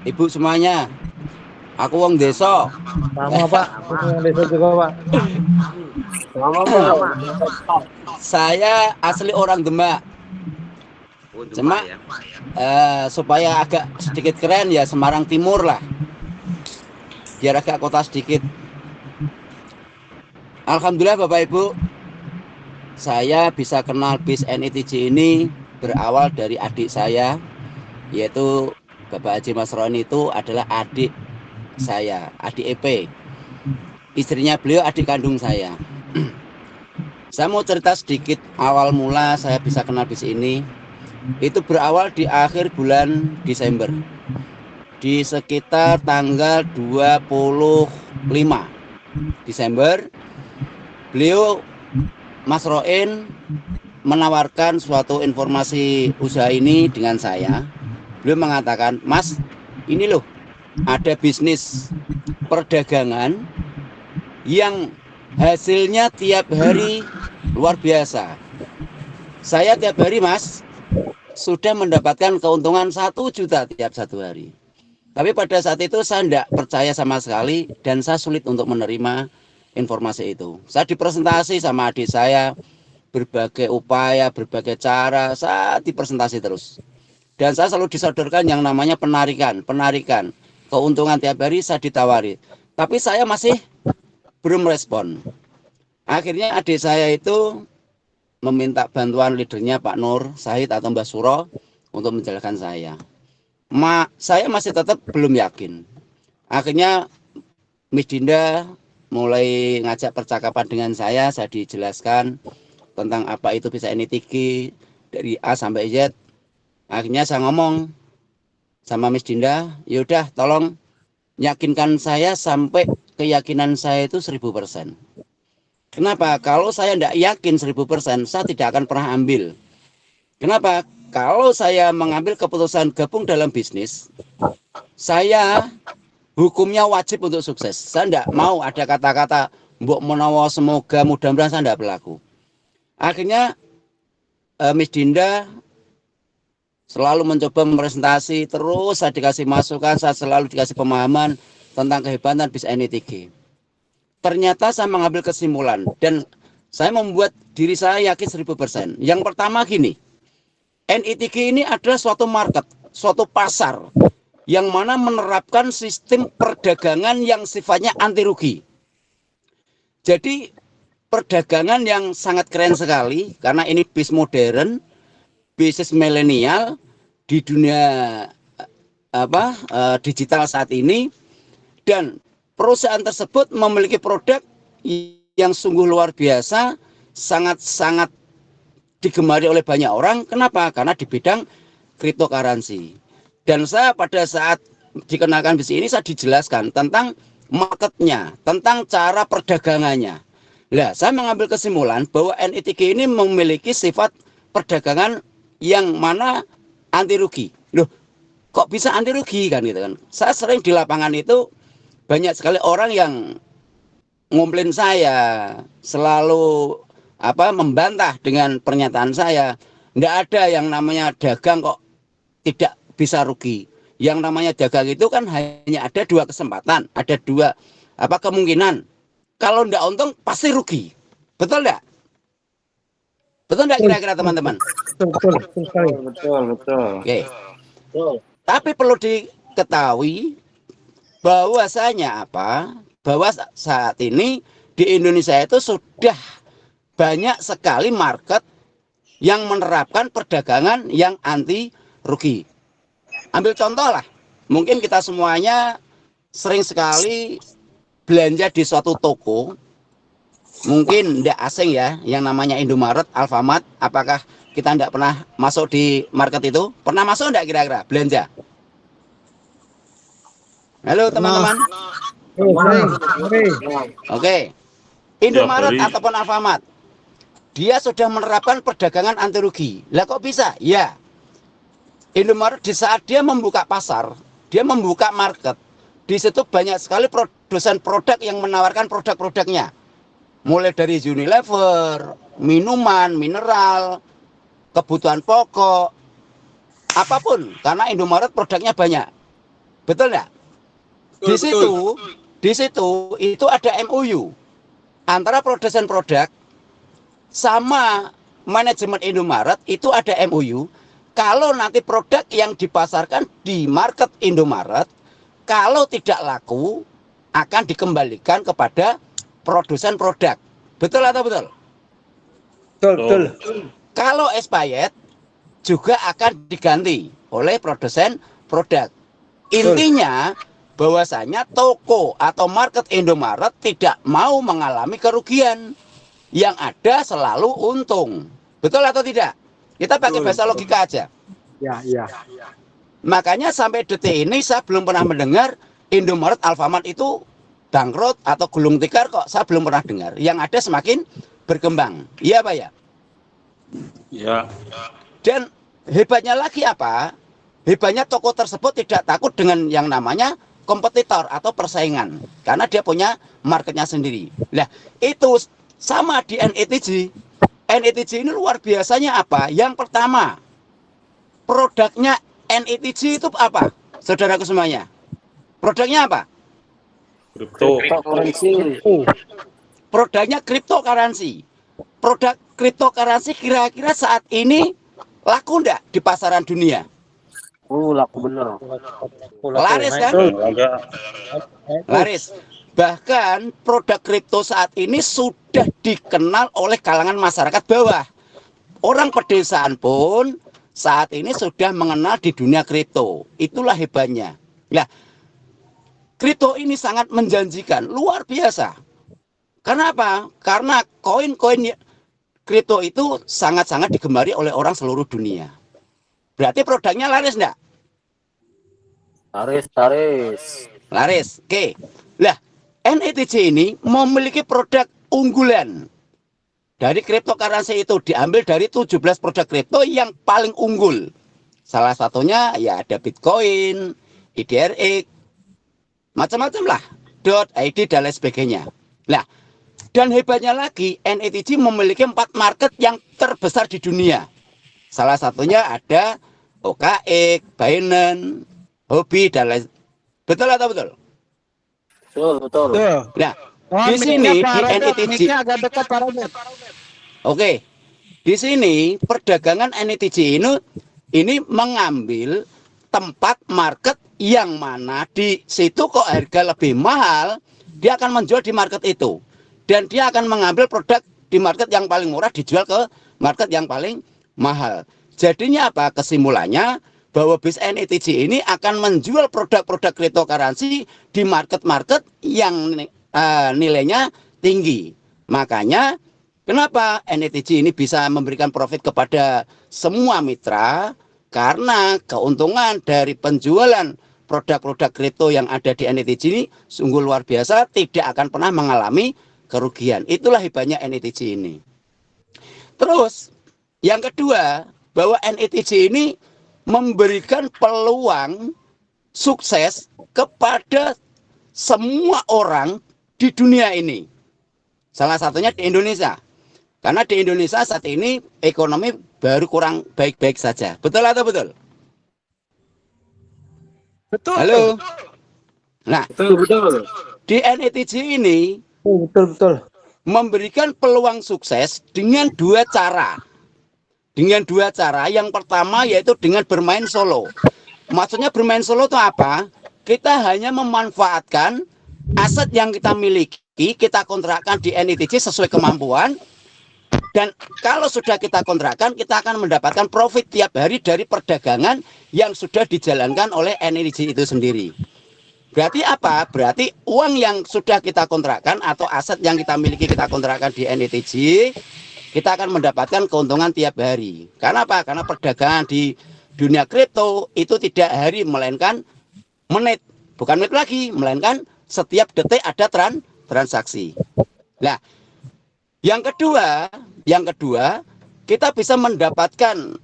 Ibu semuanya. Aku wong desa. Sama Pak, aku wong desa juga Pak. Saya asli orang Demak. Cuma supaya agak sedikit keren ya Semarang Timur lah. Biar agak kota sedikit. Alhamdulillah Bapak Ibu, saya bisa kenal BIS NITG ini berawal dari adik saya, yaitu Bapak Haji Masroin itu adalah adik saya, adik EP. Istrinya beliau adik kandung saya. Saya mau cerita sedikit awal mula saya bisa kenal BIS ini. Itu berawal di akhir bulan Desember. Di sekitar tanggal 25 Desember, beliau Mas Roin menawarkan suatu informasi usaha ini dengan saya. Beliau mengatakan, Mas, ini loh ada bisnis perdagangan yang hasilnya tiap hari luar biasa. Saya tiap hari Mas sudah mendapatkan keuntungan 1 juta tiap 1 hari. Tapi pada saat itu saya tidak percaya sama sekali dan saya sulit untuk menerima informasi itu. Saya dipresentasi sama adik saya, berbagai upaya, berbagai cara, saya dipresentasi terus. Dan saya selalu disodorkan yang namanya penarikan. Keuntungan tiap hari saya ditawari. Tapi saya masih belum respon. Akhirnya adik saya itu meminta bantuan leadernya Pak Nur Sahid atau Mbah Suro untuk menjelaskan saya. Saya masih tetap belum yakin. Akhirnya Miss Dinda mulai ngajak percakapan dengan saya dijelaskan tentang apa itu bisa NITG dari A sampai Z. Akhirnya saya ngomong sama Miss Dinda, yaudah tolong yakinkan saya sampai keyakinan saya itu 1000%. Kenapa? Kalau saya tidak yakin 1000%, saya tidak akan pernah ambil. Kenapa? Kalau saya mengambil keputusan gabung dalam bisnis, saya hukumnya wajib untuk sukses. Saya tidak mau ada kata-kata mbok menawa semoga mudah-mudahan, saya tidak berlaku. Akhirnya Miss Dinda selalu mencoba presentasi, terus saya dikasih masukan, saya selalu dikasih pemahaman tentang kehebatan BIS NITG. Ternyata saya mengambil kesimpulan dan saya membuat diri saya yakin 1000%. Yang pertama gini, NITG ini adalah suatu market, suatu pasar yang mana menerapkan sistem perdagangan yang sifatnya anti rugi. Jadi perdagangan yang sangat keren sekali karena ini bisnis modern, bisnis milenial di dunia digital saat ini, dan perusahaan tersebut memiliki produk yang sungguh luar biasa, sangat-sangat digemari oleh banyak orang. Kenapa? Karena di bidang cryptocurrency. Dan saya pada saat dikenalkan di sini saya dijelaskan tentang marketnya, tentang cara perdagangannya. Nah, saya mengambil kesimpulan bahwa NITG ini memiliki sifat perdagangan yang mana anti rugi. Loh, kok bisa anti rugi kan gitu kan? Saya sering di lapangan itu banyak sekali orang yang ngomplain saya, selalu membantah dengan pernyataan saya. Nggak ada yang namanya dagang kok tidak bisa rugi. Yang namanya dagang itu kan hanya ada dua kesempatan, ada dua kemungkinan. Kalau nggak untung pasti rugi. Betul nggak? Betul nggak kira-kira teman-teman? Betul. Oke. Tapi perlu diketahui bahwasanya bahwa saat ini di Indonesia itu sudah banyak sekali market yang menerapkan perdagangan yang anti rugi. Ambil contoh lah, mungkin kita semuanya sering sekali belanja di suatu toko, mungkin tidak asing ya, yang namanya Indomaret, Alfamart. Apakah kita tidak pernah masuk di market itu? Pernah masuk tidak kira-kira belanja? Halo teman-teman. Oke. Indomaret ataupun Alfamart, dia sudah menerapkan perdagangan anti rugi. Lah kok bisa? Ya, Indomaret di saat dia membuka pasar, dia membuka market, di situ banyak sekali produsen produk yang menawarkan produk-produknya, mulai dari Unilever, minuman, mineral, kebutuhan pokok, apapun, karena Indomaret produknya banyak. Betul nggak? Di situ itu ada MOU antara produsen produk sama manajemen Indomaret. Itu ada MOU. Kalau nanti produk yang dipasarkan di market Indomaret, kalau tidak laku, akan dikembalikan kepada produsen produk. Betul atau betul? Betul. Kalau expired, juga akan diganti oleh produsen produk. Intinya, bahwasanya toko atau market Indomaret tidak mau mengalami kerugian. Yang ada selalu untung. Betul atau tidak? Kita pakai bahasa logika aja. Ya. Makanya sampai detik ini saya belum pernah mendengar Indomaret, Alfamart itu bangkrut atau gulung tikar, kok saya belum pernah dengar. Yang ada semakin berkembang. Iya Pak ya? Ya. Dan hebatnya lagi apa? Hebatnya toko tersebut tidak takut dengan yang namanya kompetitor atau persaingan. Karena dia punya marketnya sendiri. Nah, itu sama di NITG. NITG ini luar biasanya apa? Yang pertama, produknya NITG itu apa? Saudaraku semuanya. Produknya apa? Produknya cryptocurrency. Produk cryptocurrency kira-kira saat ini laku enggak di pasaran dunia? Laku bener. Laris kan? Laris. Bahkan produk kripto saat ini sudah dikenal oleh kalangan masyarakat bawah. Orang pedesaan pun saat ini sudah mengenal di dunia kripto. Itulah hebatnya. Nah, kripto ini sangat menjanjikan, luar biasa. Kenapa? Karena koin-koin kripto itu sangat-sangat digemari oleh orang seluruh dunia. Berarti produknya laris enggak? Laris. Oke. Lah, NITG ini memiliki produk unggulan. Dari cryptocurrency itu diambil dari 17 produk kripto yang paling unggul. Salah satunya ya ada Bitcoin, IDRX, macam-macam lah, .id dan lain sebagainya. Nah, dan hebatnya lagi NITG memiliki 4 market yang terbesar di dunia. Salah satunya ada OKX, Binance, Huobi dan lain. Betul atau betul? Betul. Nah, di sini di NITG agak dekat Pak Robert. Oke. Di sini perdagangan NITG ini mengambil tempat market yang mana di situ kok harga lebih mahal, dia akan menjual di market itu. Dan dia akan mengambil produk di market yang paling murah dijual ke market yang paling mahal. Jadinya apa? Kesimpulannya bahwa BIS-NETJ ini akan menjual produk-produk cryptocurrency di market-market yang nilainya tinggi. Makanya kenapa NETJ ini bisa memberikan profit kepada semua mitra? Karena keuntungan dari penjualan produk-produk kripto yang ada di NETJ ini sungguh luar biasa, tidak akan pernah mengalami kerugian. Itulah hebatnya NETJ ini. Terus yang kedua, bahwa NETJ ini memberikan peluang sukses kepada semua orang di dunia ini. Salah satunya di Indonesia. Karena di Indonesia saat ini ekonomi baru kurang baik-baik saja. Betul atau betul? Betul. Halo. Nah, Betul. di NETJ ini Betul. memberikan peluang sukses dengan dua cara. Dengan dua cara. Yang pertama yaitu dengan bermain solo. Maksudnya bermain solo itu apa? Kita hanya memanfaatkan aset yang kita miliki, kita kontrakkan di NETJ sesuai kemampuan. Dan kalau sudah kita kontrakkan, kita akan mendapatkan profit tiap hari dari perdagangan yang sudah dijalankan oleh NETJ itu sendiri. Berarti apa? Berarti uang yang sudah kita kontrakkan atau aset yang kita miliki kita kontrakkan di NETJ, kita akan mendapatkan keuntungan tiap hari. Karena apa? Karena perdagangan di dunia kripto itu tidak hari melainkan menit. Bukan menit lagi, melainkan setiap detik ada transaksi. Nah, yang kedua, kita bisa mendapatkan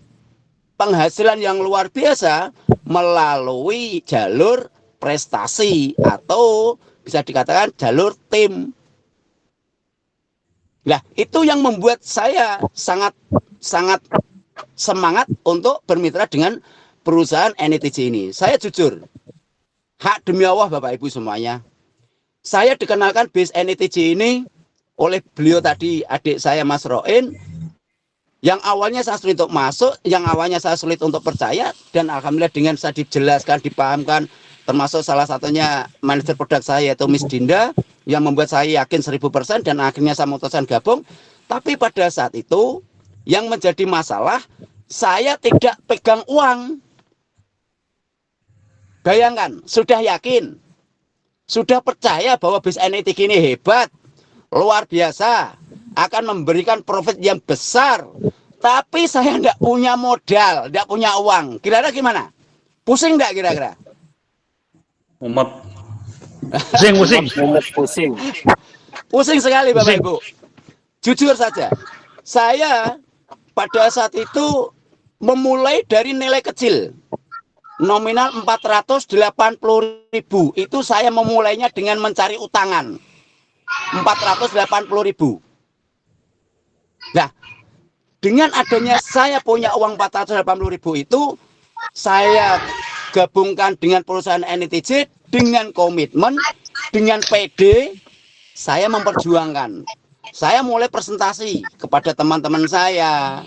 penghasilan yang luar biasa melalui jalur prestasi atau bisa dikatakan jalur tim. Nah, itu yang membuat saya sangat semangat untuk bermitra dengan perusahaan NETJ ini. Saya jujur, hak demi Allah Bapak Ibu semuanya, saya dikenalkan BIS NETJ ini oleh beliau tadi, adik saya Mas Roin, yang awalnya saya sulit untuk masuk, yang awalnya saya sulit untuk percaya, dan alhamdulillah dengan saya dijelaskan, dipahamkan, termasuk salah satunya manajer produk saya yaitu Miss Dinda, yang membuat saya yakin 1000% dan akhirnya saya memutuskan gabung. Tapi pada saat itu yang menjadi masalah, saya tidak pegang uang. Bayangkan, sudah yakin, sudah percaya bahwa BIS NETJ ini hebat, luar biasa, akan memberikan profit yang besar, tapi saya tidak punya modal, tidak punya uang. Kira-kira gimana? Pusing tidak kira-kira? Pusing. Pusing sekali Bapak Ibu. Jujur saja, saya pada saat itu memulai dari nilai kecil, nominal 480.000. Itu saya memulainya dengan mencari utangan 480.000. Nah, dengan adanya saya punya uang 480.000 itu, saya gabungkan dengan perusahaan NETJ dengan komitmen, dengan PD, saya memperjuangkan. Saya mulai presentasi kepada teman-teman saya,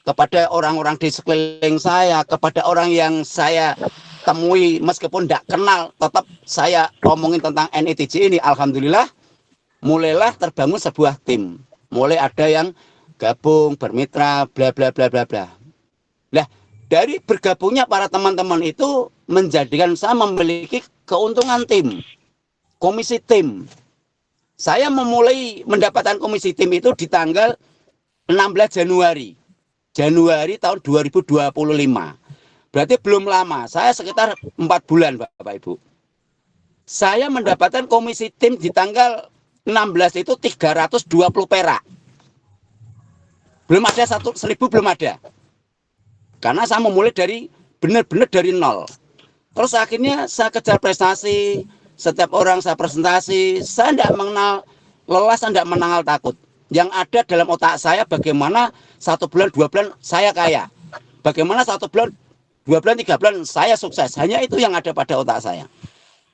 kepada orang-orang di sekeliling saya, kepada orang yang saya temui meskipun tidak kenal, tetap saya ngomongin tentang NETJ ini. Alhamdulillah mulailah terbangun sebuah tim, mulai ada yang gabung, bermitra, bla bla bla bla bla. Nah, dari bergabungnya para teman-teman itu menjadikan saya memiliki keuntungan tim, komisi tim. Saya memulai mendapatkan komisi tim itu di tanggal 16 Januari tahun 2025. Berarti belum lama, saya sekitar 4 bulan Bapak Ibu. Saya mendapatkan komisi tim di tanggal 16 itu 320 perak. Belum ada 1.000, belum ada. Karena saya memulai dari benar-benar dari nol. Terus akhirnya saya kejar prestasi, setiap orang saya presentasi, saya tidak mengenal lelah, saya tidak mengenal takut. Yang ada dalam otak saya bagaimana 1 bulan, 2 bulan saya kaya. Bagaimana 1 bulan, 2 bulan, 3 bulan saya sukses. Hanya itu yang ada pada otak saya.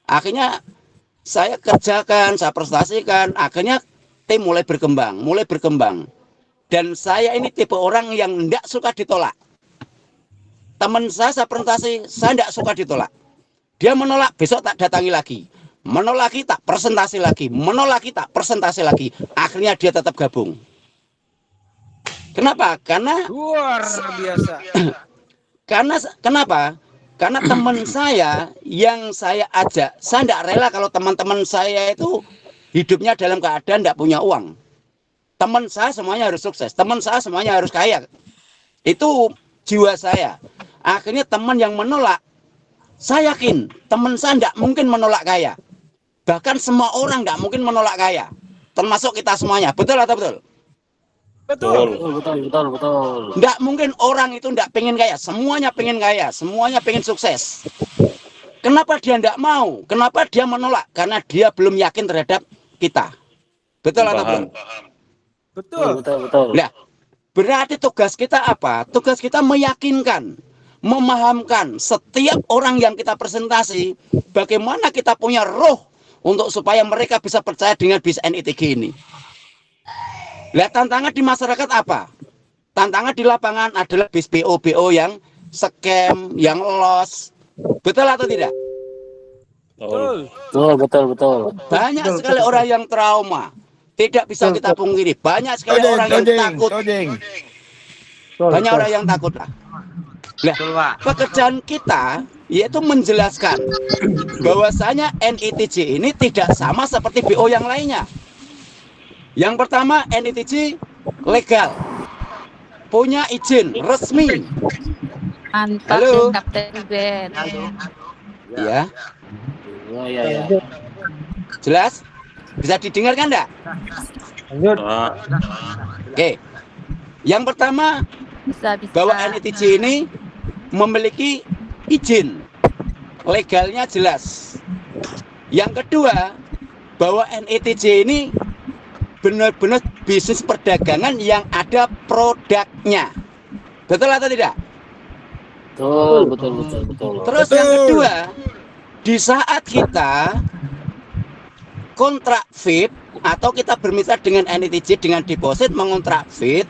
Akhirnya saya kerjakan, saya presentasikan, akhirnya tim mulai berkembang. Dan saya ini tipe orang yang tidak suka ditolak. teman saya presentasi, saya tidak suka ditolak. Dia menolak, besok tak datangi lagi. Menolak lagi, tak presentasi lagi. Menolak lagi, tak presentasi lagi. Akhirnya dia tetap gabung. Kenapa? Karena Luar biasa. Kenapa? Karena teman saya yang saya ajak, saya tidak rela kalau teman-teman saya itu hidupnya dalam keadaan tidak punya uang. Teman saya semuanya harus sukses, teman saya semuanya harus kaya. Itu jiwa saya. Akhirnya teman yang menolak, saya yakin teman saya tidak mungkin menolak kaya. Bahkan semua orang tidak mungkin menolak kaya, termasuk kita semuanya. Betul atau betul? Betul. Tidak mungkin orang itu tidak pengen kaya. Semuanya pengen kaya, semuanya pengen sukses. Kenapa dia tidak mau? Kenapa dia menolak? Karena dia belum yakin terhadap kita. Betul atau betul? Betul. Nah, berarti tugas kita apa? Tugas kita meyakinkan, memahamkan setiap orang yang kita presentasi, bagaimana kita punya roh untuk supaya mereka bisa percaya dengan bis NITG ini. Lihat tantangan di masyarakat apa? Tantangan di lapangan adalah bis BO yang scam, yang loss. Betul atau tidak? Betul. Banyak sekali orang yang trauma. Tidak bisa kita pungkiri. Banyak sekali orang yang takut. Banyak orang yang takut lah. Nah, pekerjaan kita yaitu menjelaskan bahwasanya NITG ini tidak sama seperti BO yang lainnya. Yang pertama, NITG legal, punya izin resmi. Mantap. Halo. Kapten Ben. Ya, Ya. jelas? Bisa didengarkan enggak? Oke. Yang pertama, Bisa. bahwa NITG ini memiliki izin, legalnya jelas. Yang kedua, bahwa NITG ini benar-benar bisnis perdagangan yang ada produknya. Betul atau tidak? Betul. Terus yang kedua, di saat kita kontrak VIP atau kita bermitra dengan NITG dengan deposit mengontrak VIP,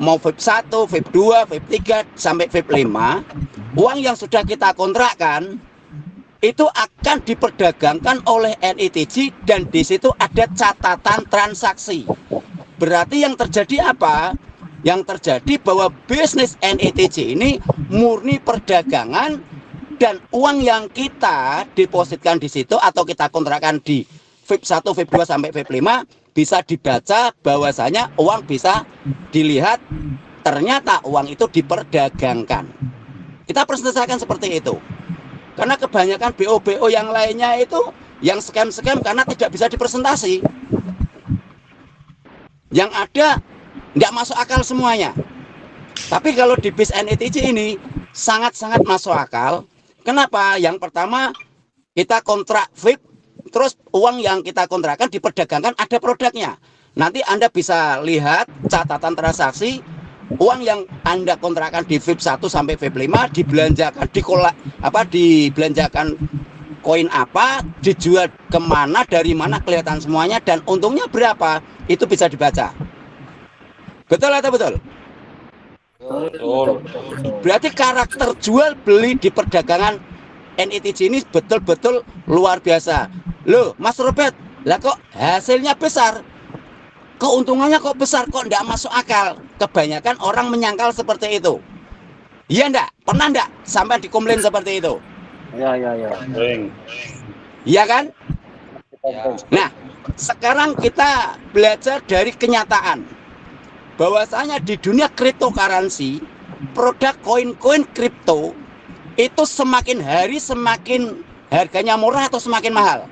mau VIP 1, VIP 2, VIP 3 sampai VIP 5, uang yang sudah kita kontrakkan itu akan diperdagangkan oleh NITG dan di situ ada catatan transaksi. Berarti yang terjadi apa? Yang terjadi bahwa bisnis NITG ini murni perdagangan dan uang yang kita depositkan di situ atau kita kontrakkan di VIP 1, VIP 2 sampai VIP 5 bisa dibaca bahwasanya uang bisa dilihat ternyata uang itu diperdagangkan. Kita presentasikan seperti itu. Karena kebanyakan BO yang lainnya itu yang scam-scam karena tidak bisa dipresentasi. Yang ada nggak masuk akal semuanya. Tapi kalau di bis NITG ini sangat-sangat masuk akal. Kenapa? Yang pertama kita kontrak VIP, terus uang yang kita kontrakkan diperdagangkan ada produknya. Nanti Anda bisa lihat catatan transaksi. Uang yang Anda kontrakkan di VIP 1 sampai VIP 5 dibelanjakan dibelanjakan koin apa, dijual kemana, dari mana, kelihatan semuanya, dan untungnya berapa, itu bisa dibaca. Betul atau betul? Berarti karakter jual beli di perdagangan NITG ini betul-betul luar biasa. Loh, Mas Robert, lah kok hasilnya besar? Keuntungannya kok besar, kok enggak masuk akal? Kebanyakan orang menyangkal seperti itu. Iya enggak? Pernah enggak sampai dikomplain seperti itu? Ya. Iya kan? Nah, sekarang kita belajar dari kenyataan bahwasanya di dunia cryptocurrency, produk koin-koin kripto itu semakin hari semakin harganya murah atau semakin mahal?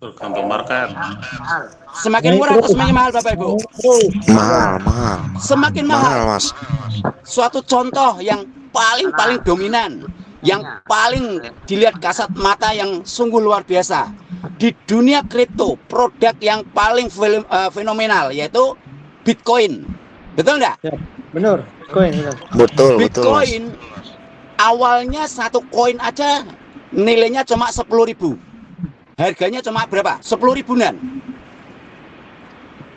Tergantung market. Semakin murah atau semakin mahal, Bapak Ibu? Mahal. Semakin mahal. Mas. Suatu contoh yang paling dominan, yang paling dilihat kasat mata, yang sungguh luar biasa di dunia kripto, produk yang paling fenomenal yaitu Bitcoin. Betul enggak? Benar. Betul. Bitcoin awalnya satu koin aja nilainya cuma 10.000. Harganya cuma berapa? 10 ribuan.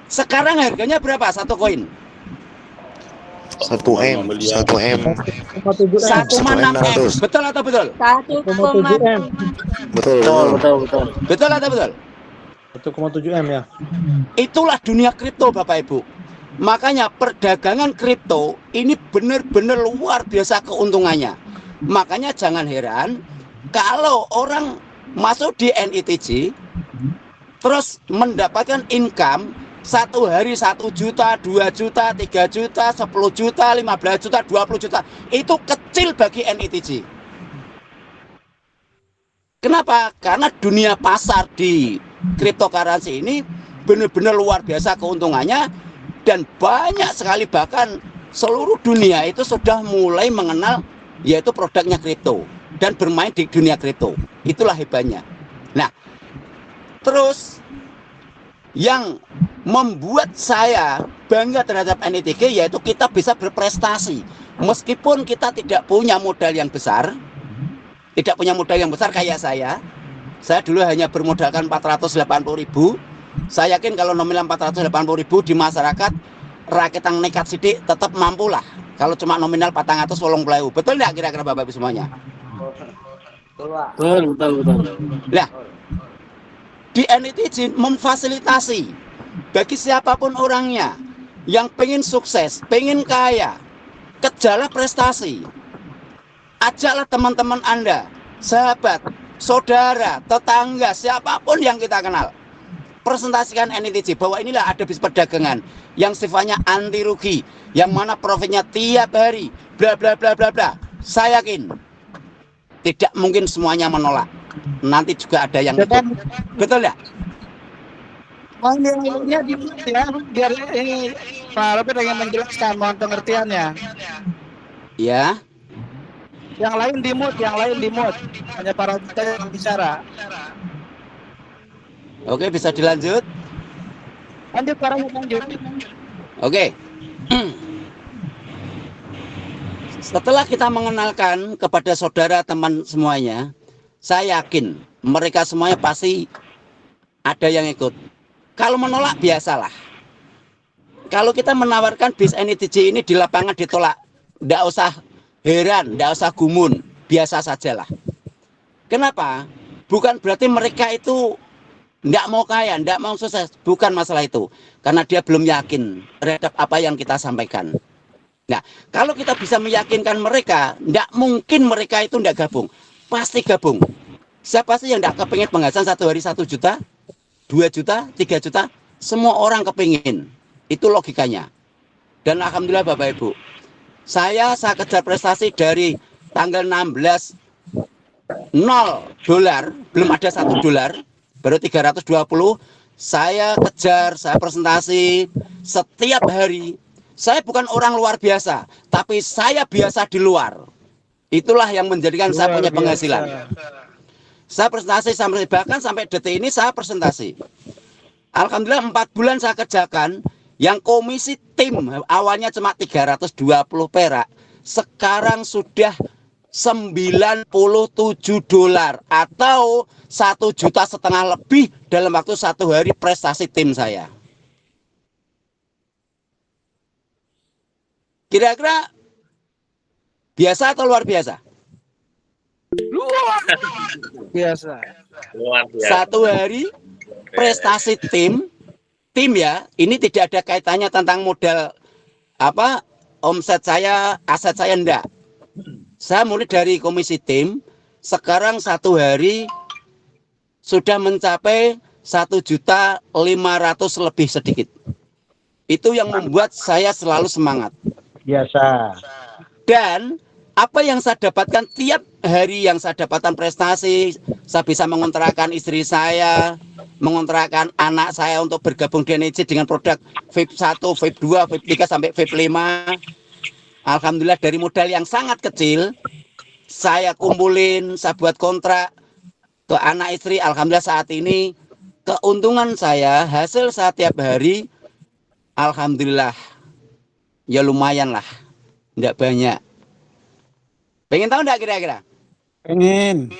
Sekarang harganya berapa satu koin? 1M, 1M, 1,6 M. 1M600. Betul atau betul? 1,7 M. Betul, betul. Betul atau betul? 1,7 M ya. Itulah dunia kripto Bapak Ibu. Makanya perdagangan kripto ini benar-benar luar biasa keuntungannya. Makanya jangan heran kalau orang masuk di NITJ terus mendapatkan income satu hari 1 juta, 2 juta, 3 juta, 10 juta, 15 juta, 20 juta. Itu kecil bagi NITJ. Kenapa? Karena dunia pasar di cryptocurrency ini benar-benar luar biasa keuntungannya, dan banyak sekali, bahkan seluruh dunia itu sudah mulai mengenal yaitu produknya kripto dan bermain di dunia kripto. Itulah hebatnya. Nah, terus yang membuat saya bangga terhadap NITG yaitu kita bisa berprestasi meskipun kita tidak punya modal yang besar. Tidak punya modal yang besar kayak saya dulu hanya bermodalkan 480.000. Saya yakin kalau nominal 480.000 di masyarakat rakyat yang nekat sidik tetap mampu lah. Kalau cuma nominal 480.000. Betul nggak kira-kira Bapak Ibu semuanya? Betul. Nah, di NITJ memfasilitasi bagi siapapun orangnya yang pengen sukses, pengen kaya, kejarlah prestasi. Ajaklah teman-teman Anda, sahabat, saudara, tetangga, siapapun yang kita kenal. Presentasikan NITJ bahwa inilah ada bisnis perdagangan yang sifatnya anti rugi, yang mana profitnya tiap hari, bla bla bla bla bla. Saya yakin tidak mungkin semuanya menolak. Nanti juga ada yang ikut. Betul ya? Ya, biar ini Pak Robert ingin menjelaskan mohon pengertiannya. Ya. Yang lain di mute. Hanya para kita yang bicara. Oke, bisa dilanjut? Lanjut. Oke. Setelah kita mengenalkan kepada saudara teman semuanya, saya yakin mereka semuanya pasti ada yang ikut. Kalau menolak biasalah. Kalau kita menawarkan bis NITJ ini di lapangan ditolak, tidak usah heran, tidak usah gumun, biasa sajalah. Kenapa? Bukan berarti mereka itu tidak mau kaya, tidak mau sukses, bukan masalah itu. Karena dia belum yakin terhadap apa yang kita sampaikan. Nah, kalau kita bisa meyakinkan mereka, tidak mungkin mereka itu tidak gabung. Pasti gabung. Siapa sih yang tidak kepingin penghasilan satu hari 1 juta, 2 juta, 3 juta? Semua orang kepingin. Itu logikanya. Dan alhamdulillah Bapak Ibu, saya kejar prestasi dari tanggal 16 $0, belum ada $1, baru 320. Saya kejar, saya presentasi setiap hari. Saya bukan orang luar biasa, tapi saya biasa di luar. Itulah yang menjadikan saya punya penghasilan. Saya presentasi bahkan sampai detik ini saya presentasi. Alhamdulillah 4 bulan saya kerjakan. Yang komisi tim awalnya cuma 320 perak, sekarang sudah $97 atau 1,5 juta lebih dalam waktu 1 hari prestasi tim saya. Kira-kira biasa atau luar biasa? Luar biasa. 1 hari prestasi tim ya, ini tidak ada kaitannya tentang modal omset saya, aset saya, enggak. Saya mulai dari komisi tim, sekarang 1 hari sudah mencapai 1,5 juta lebih sedikit. Itu yang membuat saya selalu semangat. Biasa. Dan apa yang saya dapatkan tiap hari yang saya dapatkan prestasi, saya bisa mengontrakkan istri saya, mengontrakkan anak saya untuk bergabung di NITJ dengan produk VIP 1, VIP 2, VIP 3 sampai VIP 5. Alhamdulillah dari modal yang sangat kecil, saya kumpulin, saya buat kontrak ke anak istri. Alhamdulillah saat ini keuntungan saya, hasil saya tiap hari, alhamdulillah ya lumayan lah, tidak banyak. Pengen tahu enggak kira-kira? Pengen.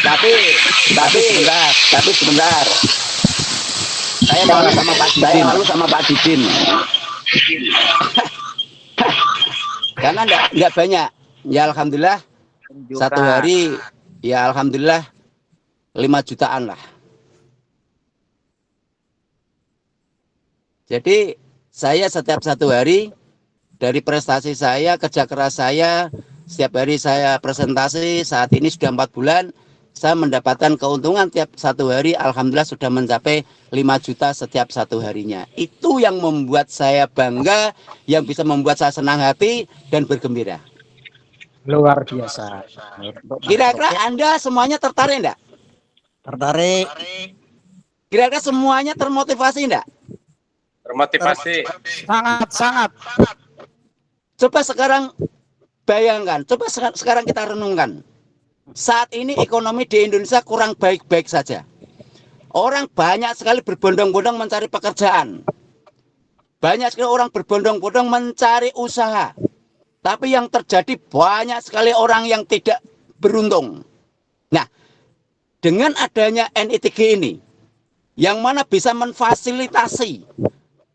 Tapi sebentar. Saya malu sama Pak Didin. Karena enggak banyak. Ya alhamdulillah satu hari ya alhamdulillah 5 jutaan lah. Jadi saya setiap satu hari dari prestasi saya, kerja keras saya, setiap hari saya presentasi, saat ini sudah 4 bulan, saya mendapatkan keuntungan tiap satu hari, alhamdulillah sudah mencapai 5 juta setiap satu harinya. Itu yang membuat saya bangga, yang bisa membuat saya senang hati dan bergembira. Luar biasa. Kira-kira Anda semuanya tertarik enggak? Tertarik. Kira-kira semuanya termotivasi enggak? Termotivasi. Sangat. Coba sekarang bayangkan, coba sekarang kita renungkan. Saat ini ekonomi di Indonesia kurang baik-baik saja. Orang banyak sekali berbondong-bondong mencari pekerjaan. Banyak sekali orang berbondong-bondong mencari usaha. Tapi yang terjadi banyak sekali orang yang tidak beruntung. Nah, dengan adanya NITG ini, yang mana bisa memfasilitasi,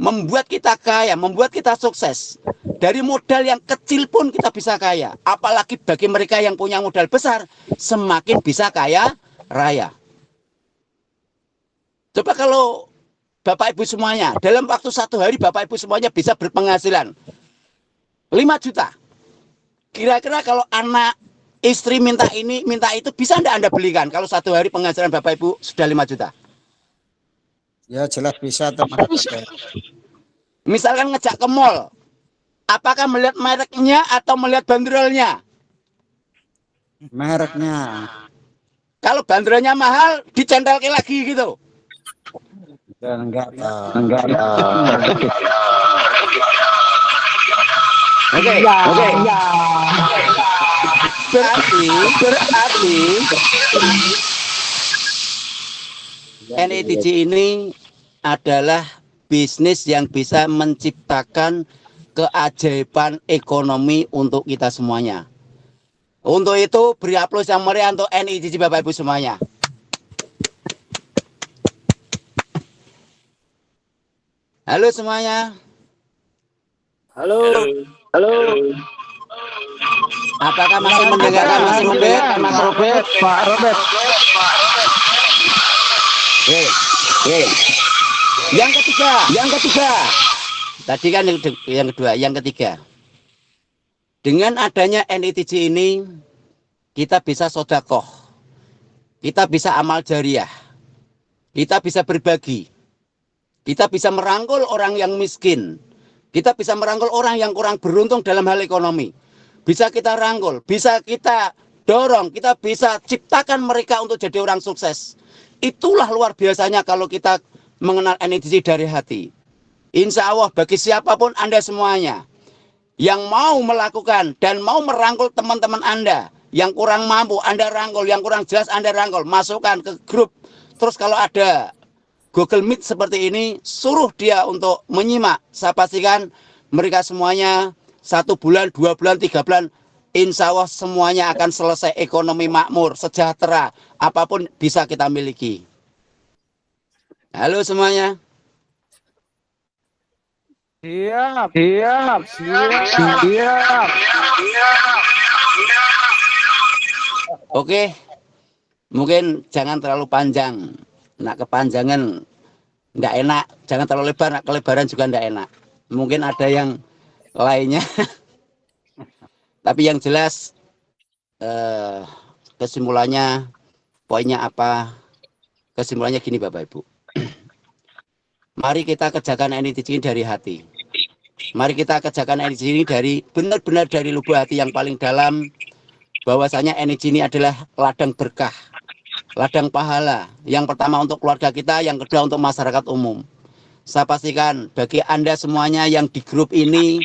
membuat kita kaya, membuat kita sukses. Dari modal yang kecil pun kita bisa kaya. Apalagi bagi mereka yang punya modal besar, semakin bisa kaya raya. Coba kalau Bapak Ibu semuanya, dalam waktu satu hari Bapak Ibu semuanya bisa berpenghasilan 5 juta. Kira-kira kalau anak istri minta ini, minta itu, bisa enggak Anda belikan kalau satu hari penghasilan Bapak Ibu sudah 5 juta? Ya jelas bisa teman. Misalkan ngejak ke mall, apakah melihat mereknya atau melihat banderolnya? Mereknya. Kalau banderolnya mahal, dicentelke lagi gitu. Enggak. Oke. Berarti NITG ini adalah bisnis yang bisa menciptakan keajaiban ekonomi untuk kita semuanya. Untuk itu beri aplaus yang meriah untuk NITG Bapak Ibu semuanya. Halo semuanya. Halo. Apakah masih mendengarkan Mas Robert? Pak Robert. Oke. Yang ketiga. Tadi kan yang kedua, yang ketiga. Dengan adanya NITG ini, kita bisa sedekah. Kita bisa amal jariah. Kita bisa berbagi. Kita bisa merangkul orang yang miskin. Kita bisa merangkul orang yang kurang beruntung dalam hal ekonomi. Bisa kita rangkul, bisa kita dorong, kita bisa ciptakan mereka untuk jadi orang sukses. Itulah luar biasanya kalau kita mengenal NITG dari hati. Insya Allah bagi siapapun Anda semuanya yang mau melakukan dan mau merangkul teman-teman Anda yang kurang mampu, Anda rangkul, yang kurang jelas Anda rangkul, masukkan ke grup. Terus kalau ada Google Meet seperti ini, suruh dia untuk menyimak. Saya pastikan mereka semuanya 1 bulan, 2 bulan, 3 bulan, insya Allah semuanya akan selesai, ekonomi makmur, sejahtera, apapun bisa kita miliki. Halo semuanya. Siap. Oke, mungkin jangan terlalu panjang. Nak kepanjangan nggak enak, jangan terlalu lebar, nak kelebaran juga nggak enak. Mungkin ada yang lainnya. Tapi yang jelas kesimpulannya, poinnya apa? Kesimpulannya gini Bapak Ibu. Mari kita kerjakan NITG ini dari hati. Mari kita kerjakan NITG ini dari benar-benar dari lubuk hati yang paling dalam, bahwasanya NITG ini adalah ladang berkah, ladang pahala. Yang pertama untuk keluarga kita, yang kedua untuk masyarakat umum. Saya pastikan bagi Anda semuanya yang di grup ini,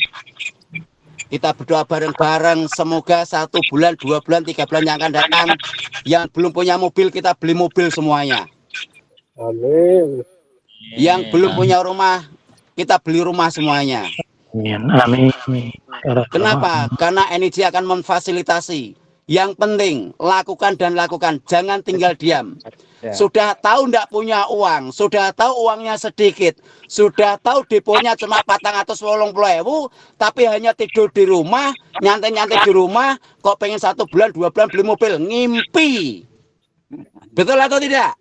kita berdoa bareng-bareng, semoga 1 bulan, 2 bulan, 3 bulan yang akan datang, yang belum punya mobil, kita beli mobil semuanya. Amin. Yang belum punya rumah, kita beli rumah semuanya. Amin. Kenapa? Karena NITG akan memfasilitasi. Yang penting, lakukan dan lakukan, jangan tinggal diam. Ya. Sudah tahu ndak punya uang, sudah tahu uangnya sedikit, sudah tahu deponya cuma 480.000, tapi hanya tidur di rumah, nyantai-nyantai di rumah, kok pengen 1 bulan 2 bulan beli mobil, ngimpi. Betul atau tidak?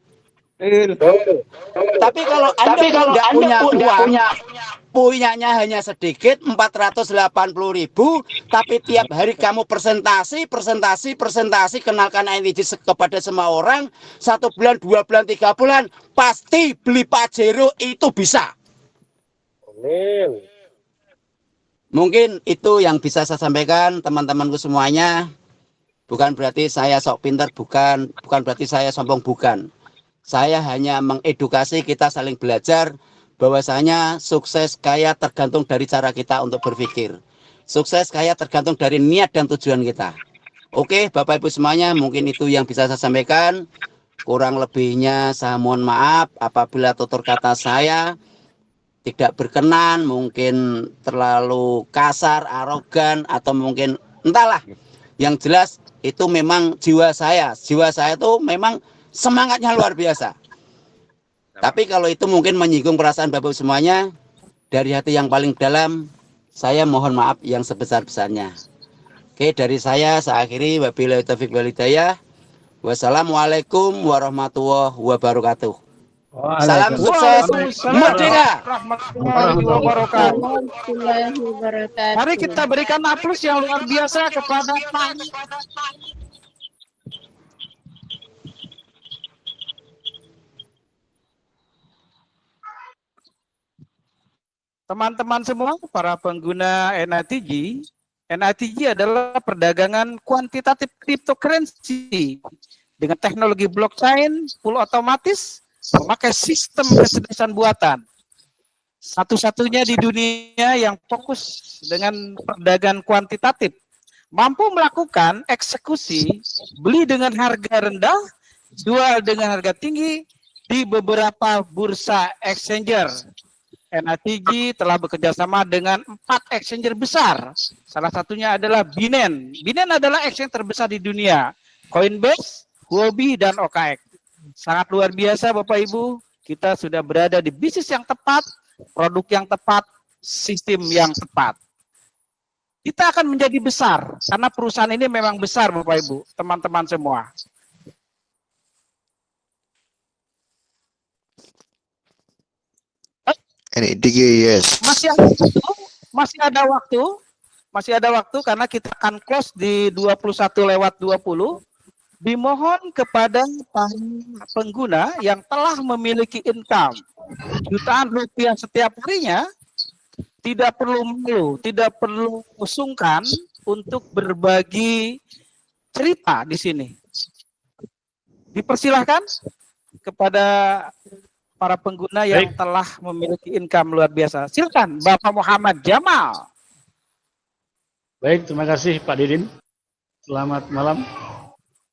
Tapi kalau Anda tidak punya uang, punyanya hanya sedikit, 480.000, tapi tiap hari kamu presentasi, kenalkan NTG kepada semua orang, 1 bulan, 2 bulan, 3 bulan, pasti beli Pajero itu bisa. Mungkin itu yang bisa saya sampaikan, teman-temanku semuanya. Bukan berarti saya sok pintar, bukan berarti saya sombong, bukan. Saya hanya mengedukasi, kita saling belajar bahwasanya sukses kaya tergantung dari cara kita untuk berpikir. Sukses kaya tergantung dari niat dan tujuan kita. Oke, Bapak Ibu semuanya, mungkin itu yang bisa saya sampaikan. Kurang lebihnya saya mohon maaf apabila tutur kata saya tidak berkenan, mungkin terlalu kasar, arogan, atau mungkin entahlah. Yang jelas itu memang jiwa saya. Jiwa saya itu memang semangatnya luar biasa. Tapi kalau itu mungkin menyinggung perasaan Bapak semuanya, dari hati yang paling dalam, saya mohon maaf yang sebesar-besarnya. Oke, dari saya akhiri. Wabillahi taufiq wal hidayah. Wassalamualaikum warahmatullahi wabarakatuh. Salam sukses merdeka. Warahmatullahi wabarakatuh. Mari kita berikan aplaus yang luar biasa kepada Pak. Teman-teman semua, para pengguna NITG, NITG adalah perdagangan kuantitatif cryptocurrency dengan teknologi blockchain, full otomatis, memakai sistem kecerdasan buatan. Satu-satunya di dunia yang fokus dengan perdagangan kuantitatif, mampu melakukan eksekusi, beli dengan harga rendah, jual dengan harga tinggi di beberapa bursa exchanger. NITG telah bekerjasama dengan 4 exchanger besar. Salah satunya adalah Binance. Binance adalah exchange terbesar di dunia. Coinbase, Huobi, dan OKX. Sangat luar biasa Bapak Ibu. Kita sudah berada di bisnis yang tepat, produk yang tepat, sistem yang tepat. Kita akan menjadi besar. Karena perusahaan ini memang besar Bapak Ibu, teman-teman semua. NITG, yes. Masih ada waktu karena kita akan close di 21:20. Dimohon kepada para pengguna yang telah memiliki income jutaan rupiah setiap harinya, tidak perlu malu, tidak perlu sungkan untuk berbagi cerita di sini. Dipersilahkan kepada para pengguna yang telah memiliki income luar biasa. Silakan Bapak Muhammad Jamal. Baik, terima kasih Pak Didin. Selamat malam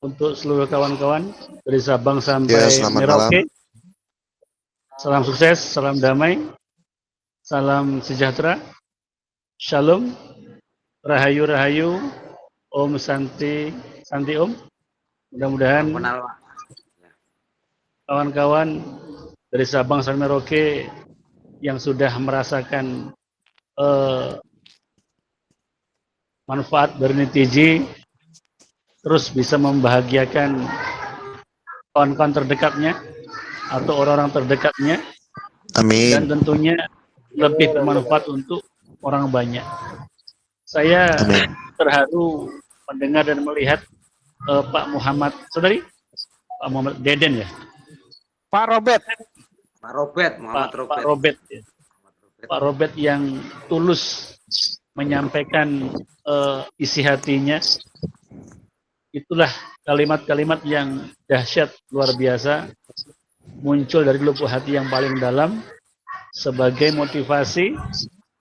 untuk seluruh kawan-kawan dari Sabang sampai Merauke. Salam sukses, salam damai, salam sejahtera, shalom, rahayu rahayu, om santi santi om. Mudah-mudahan kawan-kawan dari Sabang sampai Merauke yang sudah merasakan manfaat dari NITG terus bisa membahagiakan kawan-kawan terdekatnya atau orang-orang terdekatnya. Amin. Dan tentunya lebih bermanfaat untuk orang banyak. Saya terharu mendengar dan melihat Pak Muhammad, saudari? Pak Muhammad Deden ya? Pak Robert. Pak Robert, ya. Pak Robert yang tulus menyampaikan isi hatinya. Itulah kalimat-kalimat yang dahsyat, luar biasa, muncul dari lubuk hati yang paling dalam sebagai motivasi,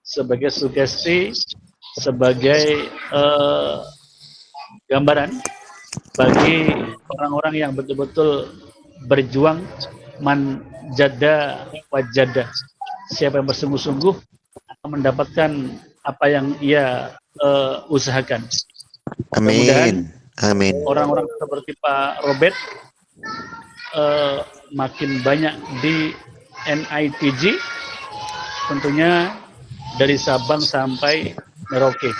sebagai sugesti, sebagai gambaran bagi orang-orang yang betul-betul berjuang, man jada wajada. Siapa yang bersungguh-sungguh akan mendapatkan apa yang ia usahakan. Amin. Amin. Orang-orang seperti Pak Robert makin banyak di NITJ, tentunya dari Sabang sampai Merauke.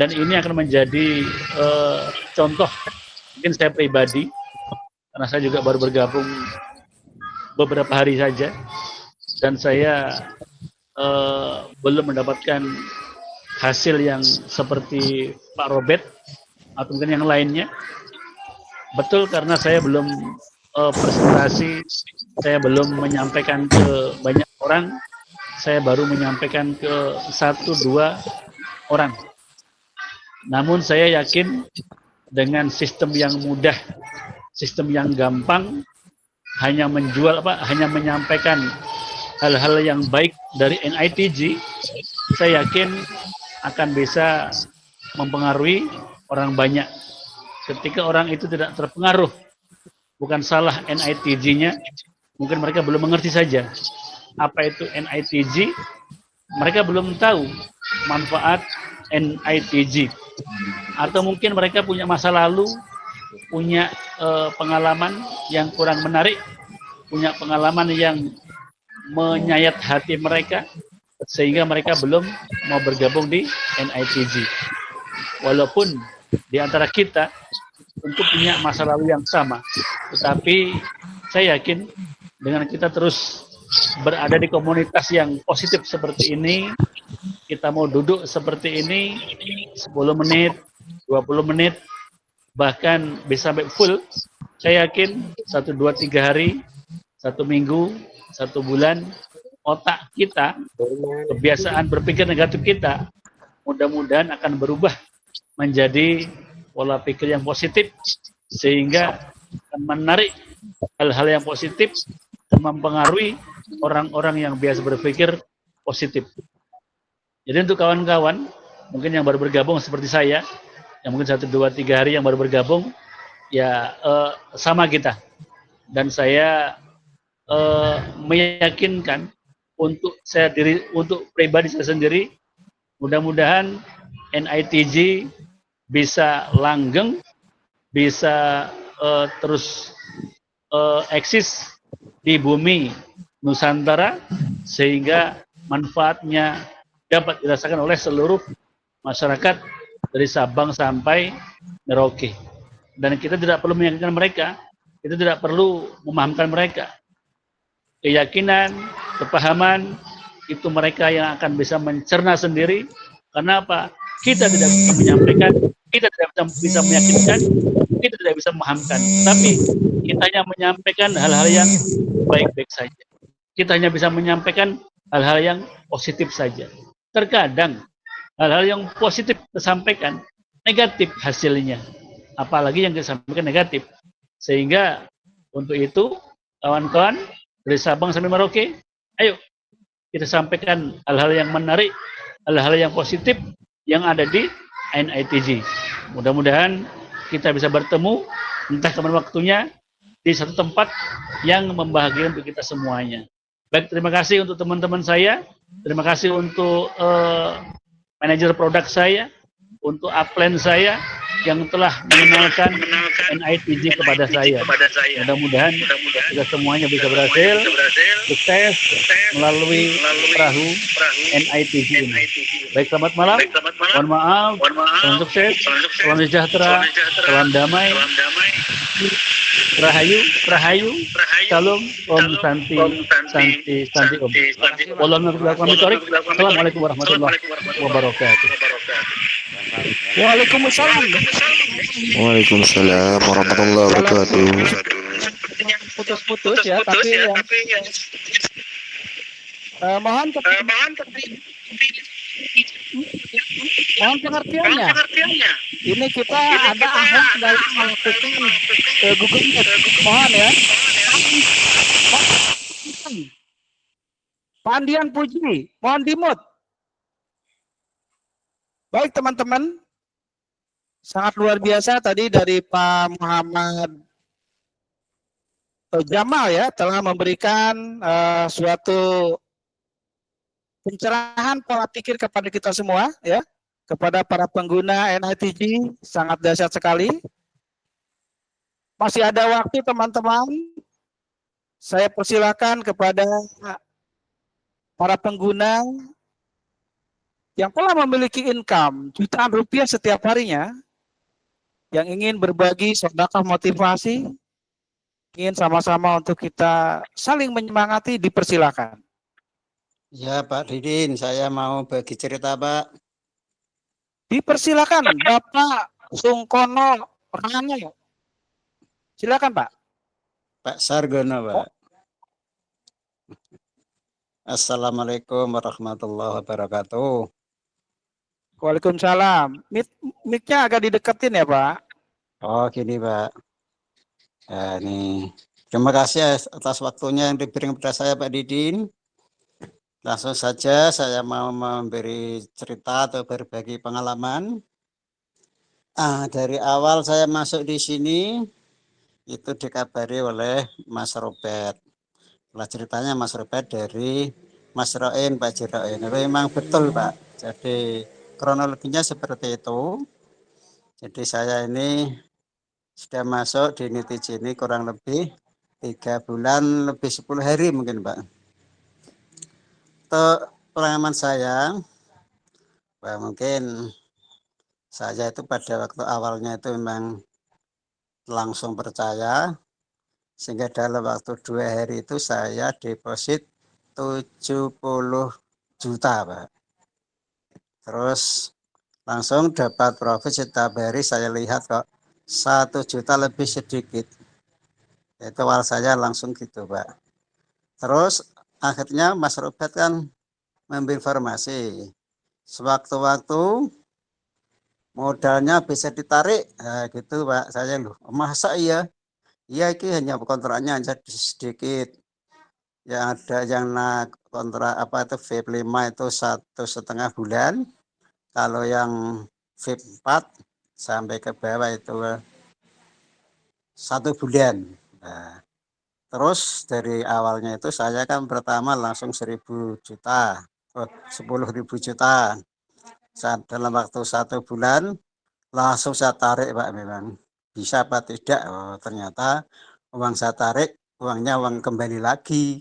Dan ini akan menjadi contoh, mungkin saya pribadi, karena saya juga baru bergabung beberapa hari saja, dan saya belum mendapatkan hasil yang seperti Pak Robert atau mungkin yang lainnya. Betul, karena saya belum presentasi, saya belum menyampaikan ke banyak orang, saya baru menyampaikan ke 1-2 orang. Namun saya yakin dengan sistem yang mudah, sistem yang gampang, hanya menyampaikan hal-hal yang baik dari NITJ, saya yakin akan bisa mempengaruhi orang banyak. Ketika orang itu tidak terpengaruh, bukan salah NITJ-nya, mungkin mereka belum mengerti saja apa itu NITJ, mereka belum tahu manfaat NITJ, atau mungkin mereka punya masa lalu, punya pengalaman yang kurang menarik, punya pengalaman yang menyayat hati mereka, sehingga mereka belum mau bergabung di NITJ. Walaupun di antara kita tentu punya masa lalu yang sama, tetapi saya yakin dengan kita terus berada di komunitas yang positif seperti ini, kita mau duduk seperti ini 10 menit, 20 menit, bahkan bisa sampai full, saya yakin 1, 2, 3 hari, 1 minggu, 1 bulan, otak kita, kebiasaan berpikir negatif kita, mudah-mudahan akan berubah menjadi pola pikir yang positif, sehingga akan menarik hal-hal yang positif dan mempengaruhi orang-orang yang biasa berpikir positif. Jadi untuk kawan-kawan mungkin yang baru bergabung seperti saya, yang mungkin 1, 2, 3 hari yang baru bergabung, ya sama kita. Dan saya meyakinkan untuk pribadi saya sendiri, mudah-mudahan NITJ bisa langgeng, bisa terus eksis di bumi Nusantara, sehingga manfaatnya dapat dirasakan oleh seluruh masyarakat dari Sabang sampai Merauke. Dan kita tidak perlu meyakinkan mereka, kita tidak perlu memahamkan mereka. Keyakinan, kepahaman, itu mereka yang akan bisa mencerna sendiri. Kenapa? Kita tidak bisa menyampaikan, kita tidak bisa meyakinkan, kita tidak bisa memahamkan. Tapi kita hanya menyampaikan hal-hal yang baik-baik saja. Kita hanya bisa menyampaikan hal-hal yang positif saja. Terkadang hal-hal yang positif disampaikan, negatif hasilnya. Apalagi yang disampaikan negatif. Sehingga untuk itu, kawan-kawan dari Sabang sampai Merauke, ayo kita sampaikan hal-hal yang menarik, hal-hal yang positif yang ada di NITJ. Mudah-mudahan kita bisa bertemu entah kapan waktunya di satu tempat yang membahagiakan untuk kita semuanya. Baik, terima kasih untuk teman-teman saya, terima kasih untuk manajer produk saya, untuk upline saya yang telah mengenalkan NITJ kepada saya. Mudah-mudahan kita semuanya bisa berhasil, sukses melalui perahu NITJ ini. Baik, selamat malam, mohon maaf, salam sukses, salam sejahtera, salam damai, rahayu, salam, om santi, santi om. Assalamualaikum warahmatullahi wabarakatuh. Waalaikumsalam. Waalaikumsalam warahmatullahi wabarakatuh. Putus-putus ya, tapi mohon pengertiannya. Ini kita ada ahli dalam melakukan Google Meet. Mohon ya. Pandian Puji, mohon dimut. Baik teman-teman, sangat luar biasa tadi dari Pak Muhammad Jamal ya, telah memberikan suatu pencerahan pola pikir kepada kita semua ya, kepada para pengguna NITJ, sangat dahsyat sekali. Masih ada waktu teman-teman. Saya persilakan kepada para pengguna yang telah memiliki income jutaan rupiah setiap harinya, yang ingin berbagi sedekah motivasi, ingin sama-sama untuk kita saling menyemangati, dipersilakan. Ya Pak Didin, saya mau bagi cerita Pak. Dipersilakan Bapak Sungkono Rano. Silakan Pak. Pak Sargono Pak. Assalamualaikum warahmatullahi wabarakatuh. Waalaikumsalam. Mic-nya agak dideketin ya Pak. Oh gini Pak. Ya, ini terima kasih atas waktunya yang diberikan kepada saya Pak Didin. Langsung saja saya mau memberi cerita atau berbagi pengalaman. Dari awal saya masuk di sini itu dikabari oleh Mas Robert. Lah ceritanya Mas Robert dari Mas Roin, Pak Jiroin. Itu memang betul Pak. Jadi kronologinya seperti itu. Jadi saya ini sudah masuk di Nitiji ini kurang lebih 3 bulan lebih 10 hari mungkin Pak. Untuk pengalaman saya, mungkin saya itu pada waktu awalnya itu memang langsung percaya, sehingga dalam waktu 2 hari itu saya deposit 70 juta Pak. Terus langsung dapat profit setiap hari, saya lihat kok 1 juta lebih sedikit. Itu awal saya langsung gitu Pak. Terus akhirnya Mas Robert kan memberi informasi. Sewaktu-waktu modalnya bisa ditarik, nah, gitu Pak. Saya loh, masa iya? Iya, ini hanya kontraknya hanya sedikit. Yang ada yang kontrak apa itu VIP 5 itu 1,5 bulan. Kalau yang VIP 4 sampai ke bawah itu 1 bulan. Nah, terus dari awalnya itu saya kan pertama langsung 1.000 juta, 10.000 juta. Dalam waktu 1 bulan langsung saya tarik Pak, memang bisa apa tidak. Oh, ternyata uang saya tarik, uangnya uang kembali lagi.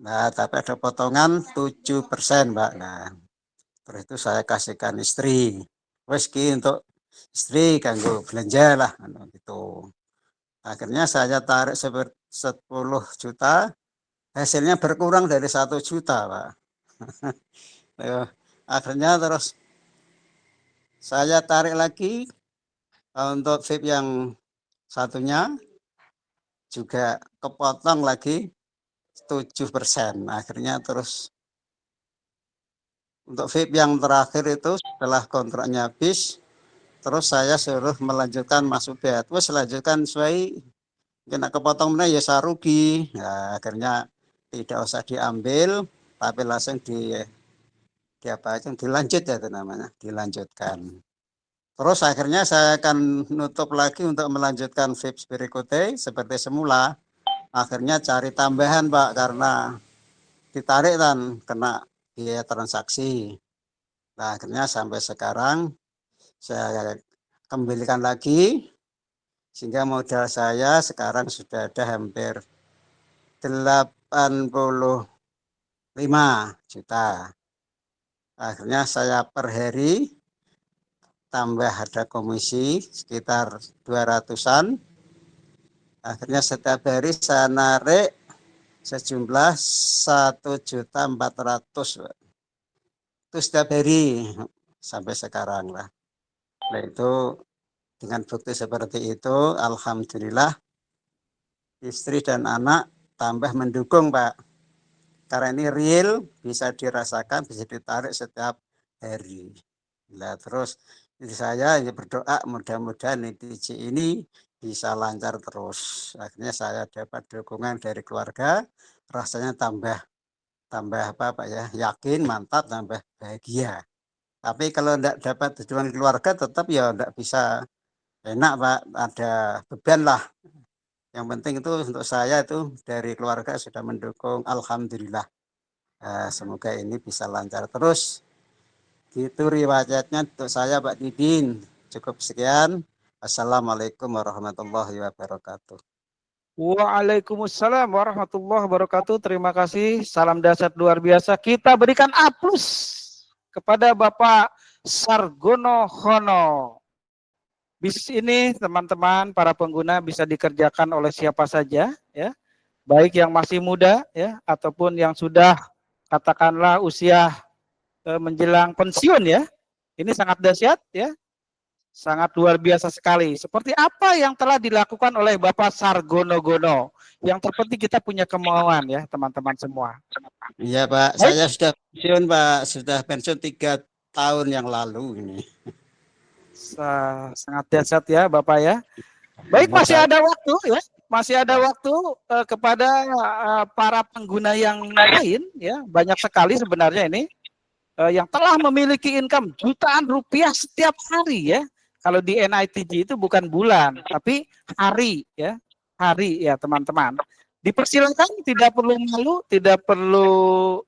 Nah, tapi ada potongan 7% Pak. Nah, terus itu saya kasihkan istri. Wes untuk istri kanggo belanja lah gitu. Akhirnya saya tarik 10 juta, hasilnya berkurang dari 1 juta Pak. Akhirnya terus saya tarik lagi untuk VIP yang satunya, juga kepotong lagi 7%. Akhirnya terus untuk VIP yang terakhir itu setelah kontraknya habis, terus saya suruh melanjutkan Mas Ubed. Terus lanjutkan sesuai kena kepotong mana ya saya rugi. Nah, akhirnya tidak usah diambil, tapi langsung dilanjut ya itu namanya, dilanjutkan. Terus akhirnya saya akan nutup lagi untuk melanjutkan VIP berikutnya seperti semula. Akhirnya cari tambahan Pak, karena ditarik kan kena biaya transaksi. Nah, akhirnya sampai sekarang saya kembalikan lagi, sehingga modal saya sekarang sudah ada hampir 85 juta. Akhirnya saya per hari tambah ada komisi sekitar 200-an. Akhirnya setiap hari saya narik sejumlah 1.400.000. Itu setiap hari sampai sekarang lah. Nah, itu dengan bukti seperti itu, alhamdulillah istri dan anak tambah mendukung Pak. Karena ini real, bisa dirasakan, bisa ditarik setiap hari. Nah, terus saya berdoa mudah-mudahan Nitiji ini bisa lancar terus. Akhirnya saya dapat dukungan dari keluarga, rasanya tambah apa Pak ya, yakin, mantap, tambah bahagia. Tapi kalau tidak dapat dukungan keluarga tetap ya tidak bisa enak Pak, ada beban lah. Yang penting itu untuk saya itu dari keluarga sudah mendukung, alhamdulillah. Semoga ini bisa lancar terus. Itu riwayatnya untuk saya Pak Didin. Cukup sekian. Assalamualaikum warahmatullahi wabarakatuh. Waalaikumsalam warahmatullahi wabarakatuh. Terima kasih. Salam dahsyat luar biasa. Kita berikan aplaus kepada Bapak Sargono Hono. Bisnis ini teman-teman para pengguna bisa dikerjakan oleh siapa saja ya. Baik yang masih muda ya ataupun yang sudah katakanlah usia menjelang pensiun ya. Ini sangat dahsyat ya. Sangat luar biasa sekali. Seperti apa yang telah dilakukan oleh Bapak Sargono Gono. Yang terpenting kita punya kemauan ya teman-teman semua. Iya Pak, saya sudah pensiun Pak, sudah pensiun 3 tahun yang lalu ini. Sangat dahsyat ya Bapak ya. Baik, masih ada waktu ya. Masih ada waktu kepada para pengguna yang lain ya. Banyak sekali sebenarnya ini yang telah memiliki income jutaan rupiah setiap hari ya. Kalau di NITG itu bukan bulan, tapi hari ya, hari ya teman-teman. Dipersilakan, tidak perlu malu, tidak perlu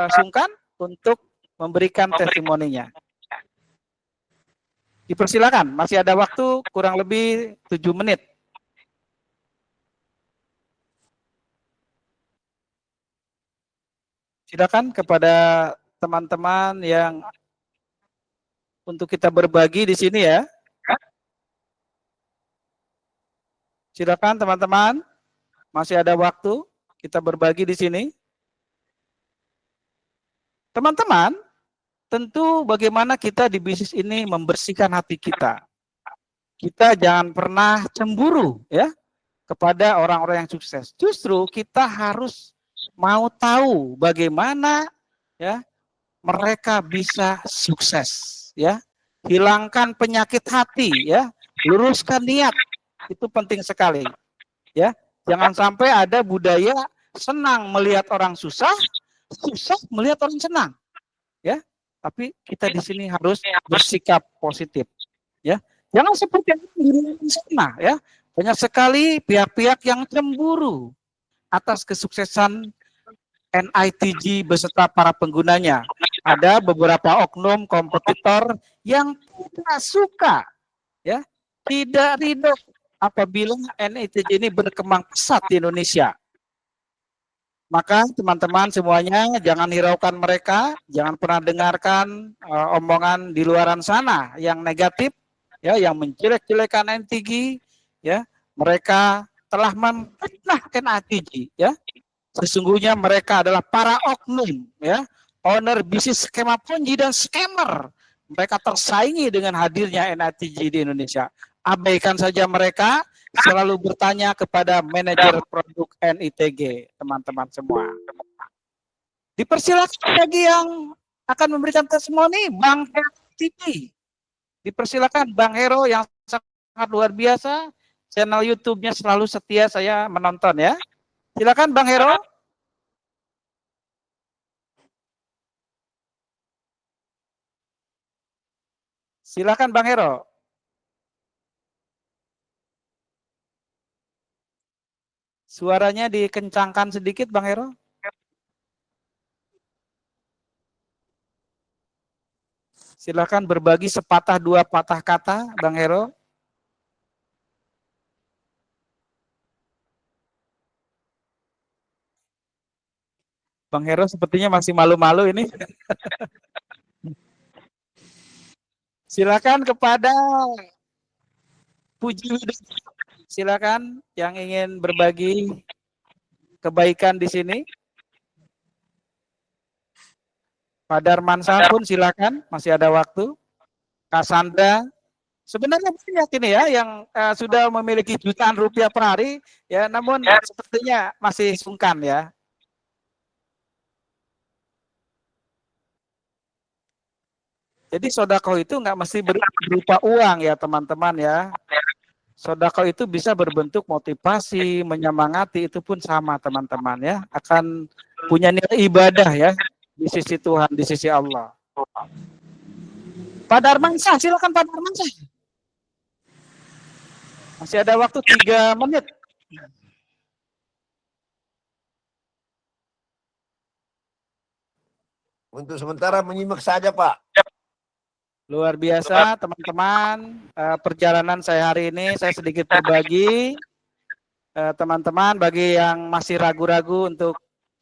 sungkan untuk memberikan testimoninya. Dipersilakan, masih ada waktu kurang lebih 7 menit. Silakan kepada teman-teman yang untuk kita berbagi di sini ya. Silakan teman-teman, masih ada waktu kita berbagi di sini. Teman-teman, tentu bagaimana kita di bisnis ini membersihkan hati kita. Kita jangan pernah cemburu ya kepada orang-orang yang sukses. Justru kita harus mau tahu bagaimana ya mereka bisa sukses. Ya, hilangkan penyakit hati, ya, luruskan niat, itu penting sekali, ya. Jangan sampai ada budaya senang melihat orang susah, susah melihat orang senang, ya. Tapi kita di sini harus bersikap positif, ya. Jangan seperti yang di luar sana, ya. Banyak sekali pihak-pihak yang cemburu atas kesuksesan NITG beserta para penggunanya. Ada beberapa oknum kompetitor yang tidak suka, ya, tidak ridho apabila NITG ini berkembang pesat di Indonesia. Maka teman-teman semuanya jangan hiraukan mereka, jangan pernah dengarkan omongan di luaran sana yang negatif, ya, yang menjelek-jelekan NITG, ya. Mereka telah memfitnah NITG, ya. Sesungguhnya mereka adalah para oknum, ya, owner bisnis skema ponzi dan scammer. Mereka tersaingi dengan hadirnya NITG di Indonesia. Abaikan saja mereka, selalu bertanya kepada manajer produk NITG, teman-teman semua. Dipersilakan bagi yang akan memberikan testimoni, Bang Hero TV. Dipersilakan Bang Hero yang sangat luar biasa, channel YouTube-nya selalu setia saya menonton ya. Silakan Bang Hero. Silakan Bang Hero. Suaranya dikencangkan sedikit Bang Hero. Silakan berbagi sepatah dua patah kata Bang Hero. Bang Hero sepertinya masih malu-malu ini. Silakan kepada Puji. Silakan yang ingin berbagi kebaikan di sini. Pak Darmansyah pun silakan, masih ada waktu. Cassandra, sebenarnya banyak ini ya yang sudah memiliki jutaan rupiah per hari, ya, namun sepertinya masih sungkan ya. Jadi sodako itu nggak mesti berupa uang ya teman-teman ya. Sodako itu bisa berbentuk motivasi, menyemangati, itu pun sama teman-teman ya. Akan punya nilai ibadah ya di sisi Tuhan, di sisi Allah. Pak Darmansyah, silakan Pak Darmansyah. Masih ada waktu 3 menit. Untuk sementara menyimak saja Pak. Luar biasa teman-teman. Perjalanan saya hari ini saya sedikit berbagi. Teman-teman bagi yang masih ragu-ragu untuk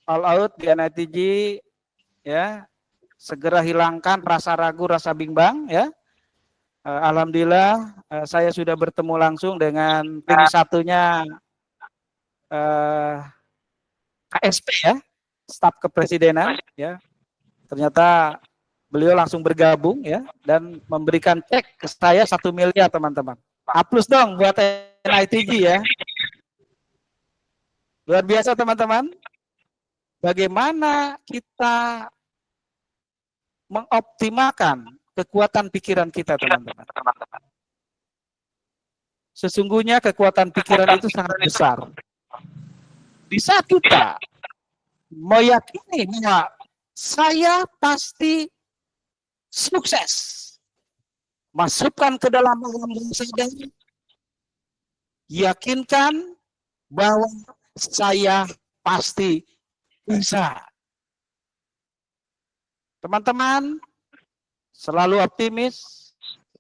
all out di NITG, ya, segera hilangkan rasa ragu, rasa bimbang, ya. Alhamdulillah saya sudah bertemu langsung dengan tinggi satunya KSP, ya, staf kepresidenan, ya. Ternyata beliau langsung bergabung, ya, dan memberikan cek ke saya 1 miliar, teman-teman. Aplaus dong buat NITG, ya. Luar biasa, teman-teman. Bagaimana kita mengoptimalkan kekuatan pikiran kita, teman-teman. Sesungguhnya kekuatan pikiran itu sangat besar. Bisa kita meyakini bahwa saya pasti sukses. Masukkan ke dalam alam bawah sadar. Yakinkan bahwa saya pasti bisa. Teman-teman, selalu optimis,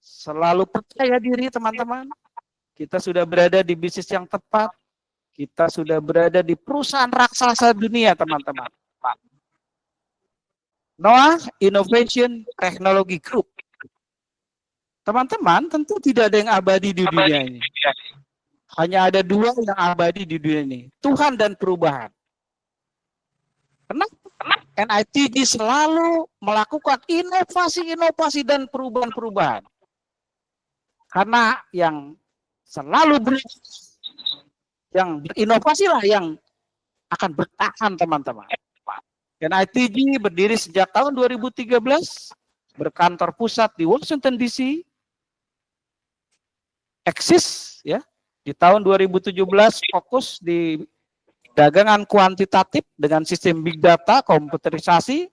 selalu percaya diri, teman-teman. Kita sudah berada di bisnis yang tepat. Kita sudah berada di perusahaan raksasa dunia, teman-teman. Noah Innovation Technology Group. Teman-teman, tentu tidak ada yang abadi di dunia ini. Hanya ada 2 yang abadi di dunia ini. Tuhan dan perubahan. Kenapa? NITG selalu melakukan inovasi-inovasi dan perubahan-perubahan. Karena yang selalu yang berinovasi lah yang akan bertahan, teman-teman. NITG berdiri sejak tahun 2013, berkantor pusat di Washington DC, eksis, ya, di tahun 2017 fokus di dagangan kuantitatif dengan sistem big data, komputerisasi,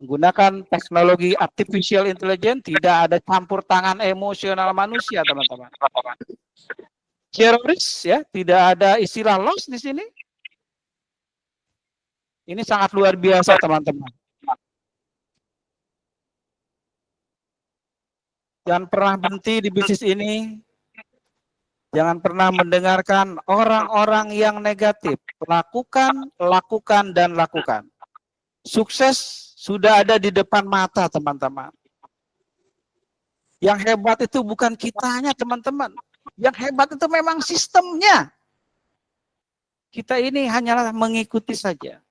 menggunakan teknologi artificial intelligence, tidak ada campur tangan emosional manusia, teman-teman. Zero risk, ya, tidak ada istilah loss di sini. Ini sangat luar biasa, teman-teman. Jangan pernah berhenti di bisnis ini. Jangan pernah mendengarkan orang-orang yang negatif. Lakukan, dan lakukan. Sukses sudah ada di depan mata, teman-teman. Yang hebat itu bukan kitanya, teman-teman. Yang hebat itu memang sistemnya. Kita ini hanyalah mengikuti saja.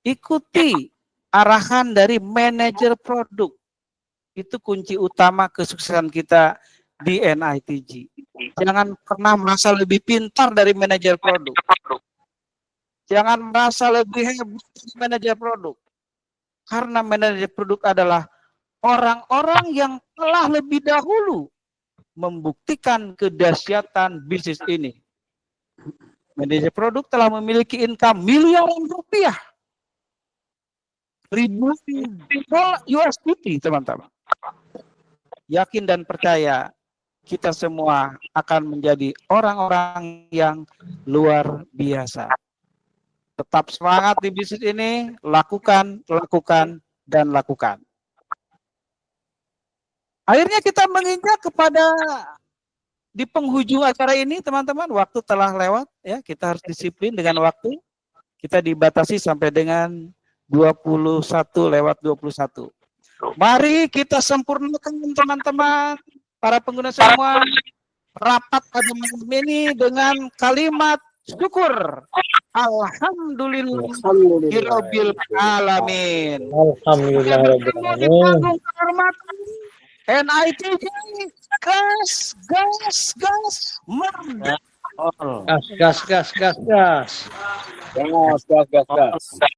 Ikuti arahan dari manajer produk. Itu kunci utama kesuksesan kita di NITG. Jangan pernah merasa lebih pintar dari manajer produk. Jangan merasa lebih hebat dari manajer produk. Karena manajer produk adalah orang-orang yang telah lebih dahulu membuktikan kedahsyatan bisnis ini. Manajer produk telah memiliki income miliaran rupiah. Ribuan USD, teman-teman. Yakin dan percaya kita semua akan menjadi orang-orang yang luar biasa. Tetap semangat di bisnis ini, lakukan, dan lakukan. Akhirnya kita menginjak kepada di penghujung acara ini, teman-teman. Waktu telah lewat, ya, kita harus disiplin dengan waktu. Kita dibatasi sampai dengan 21:21. Mari kita sempurnakan, teman-teman, para pengguna semua, rapat pada malam ini dengan kalimat syukur. Alhamdulillahirabbil alamin. Alhamdulillah. NITG gas merdeka. Gas.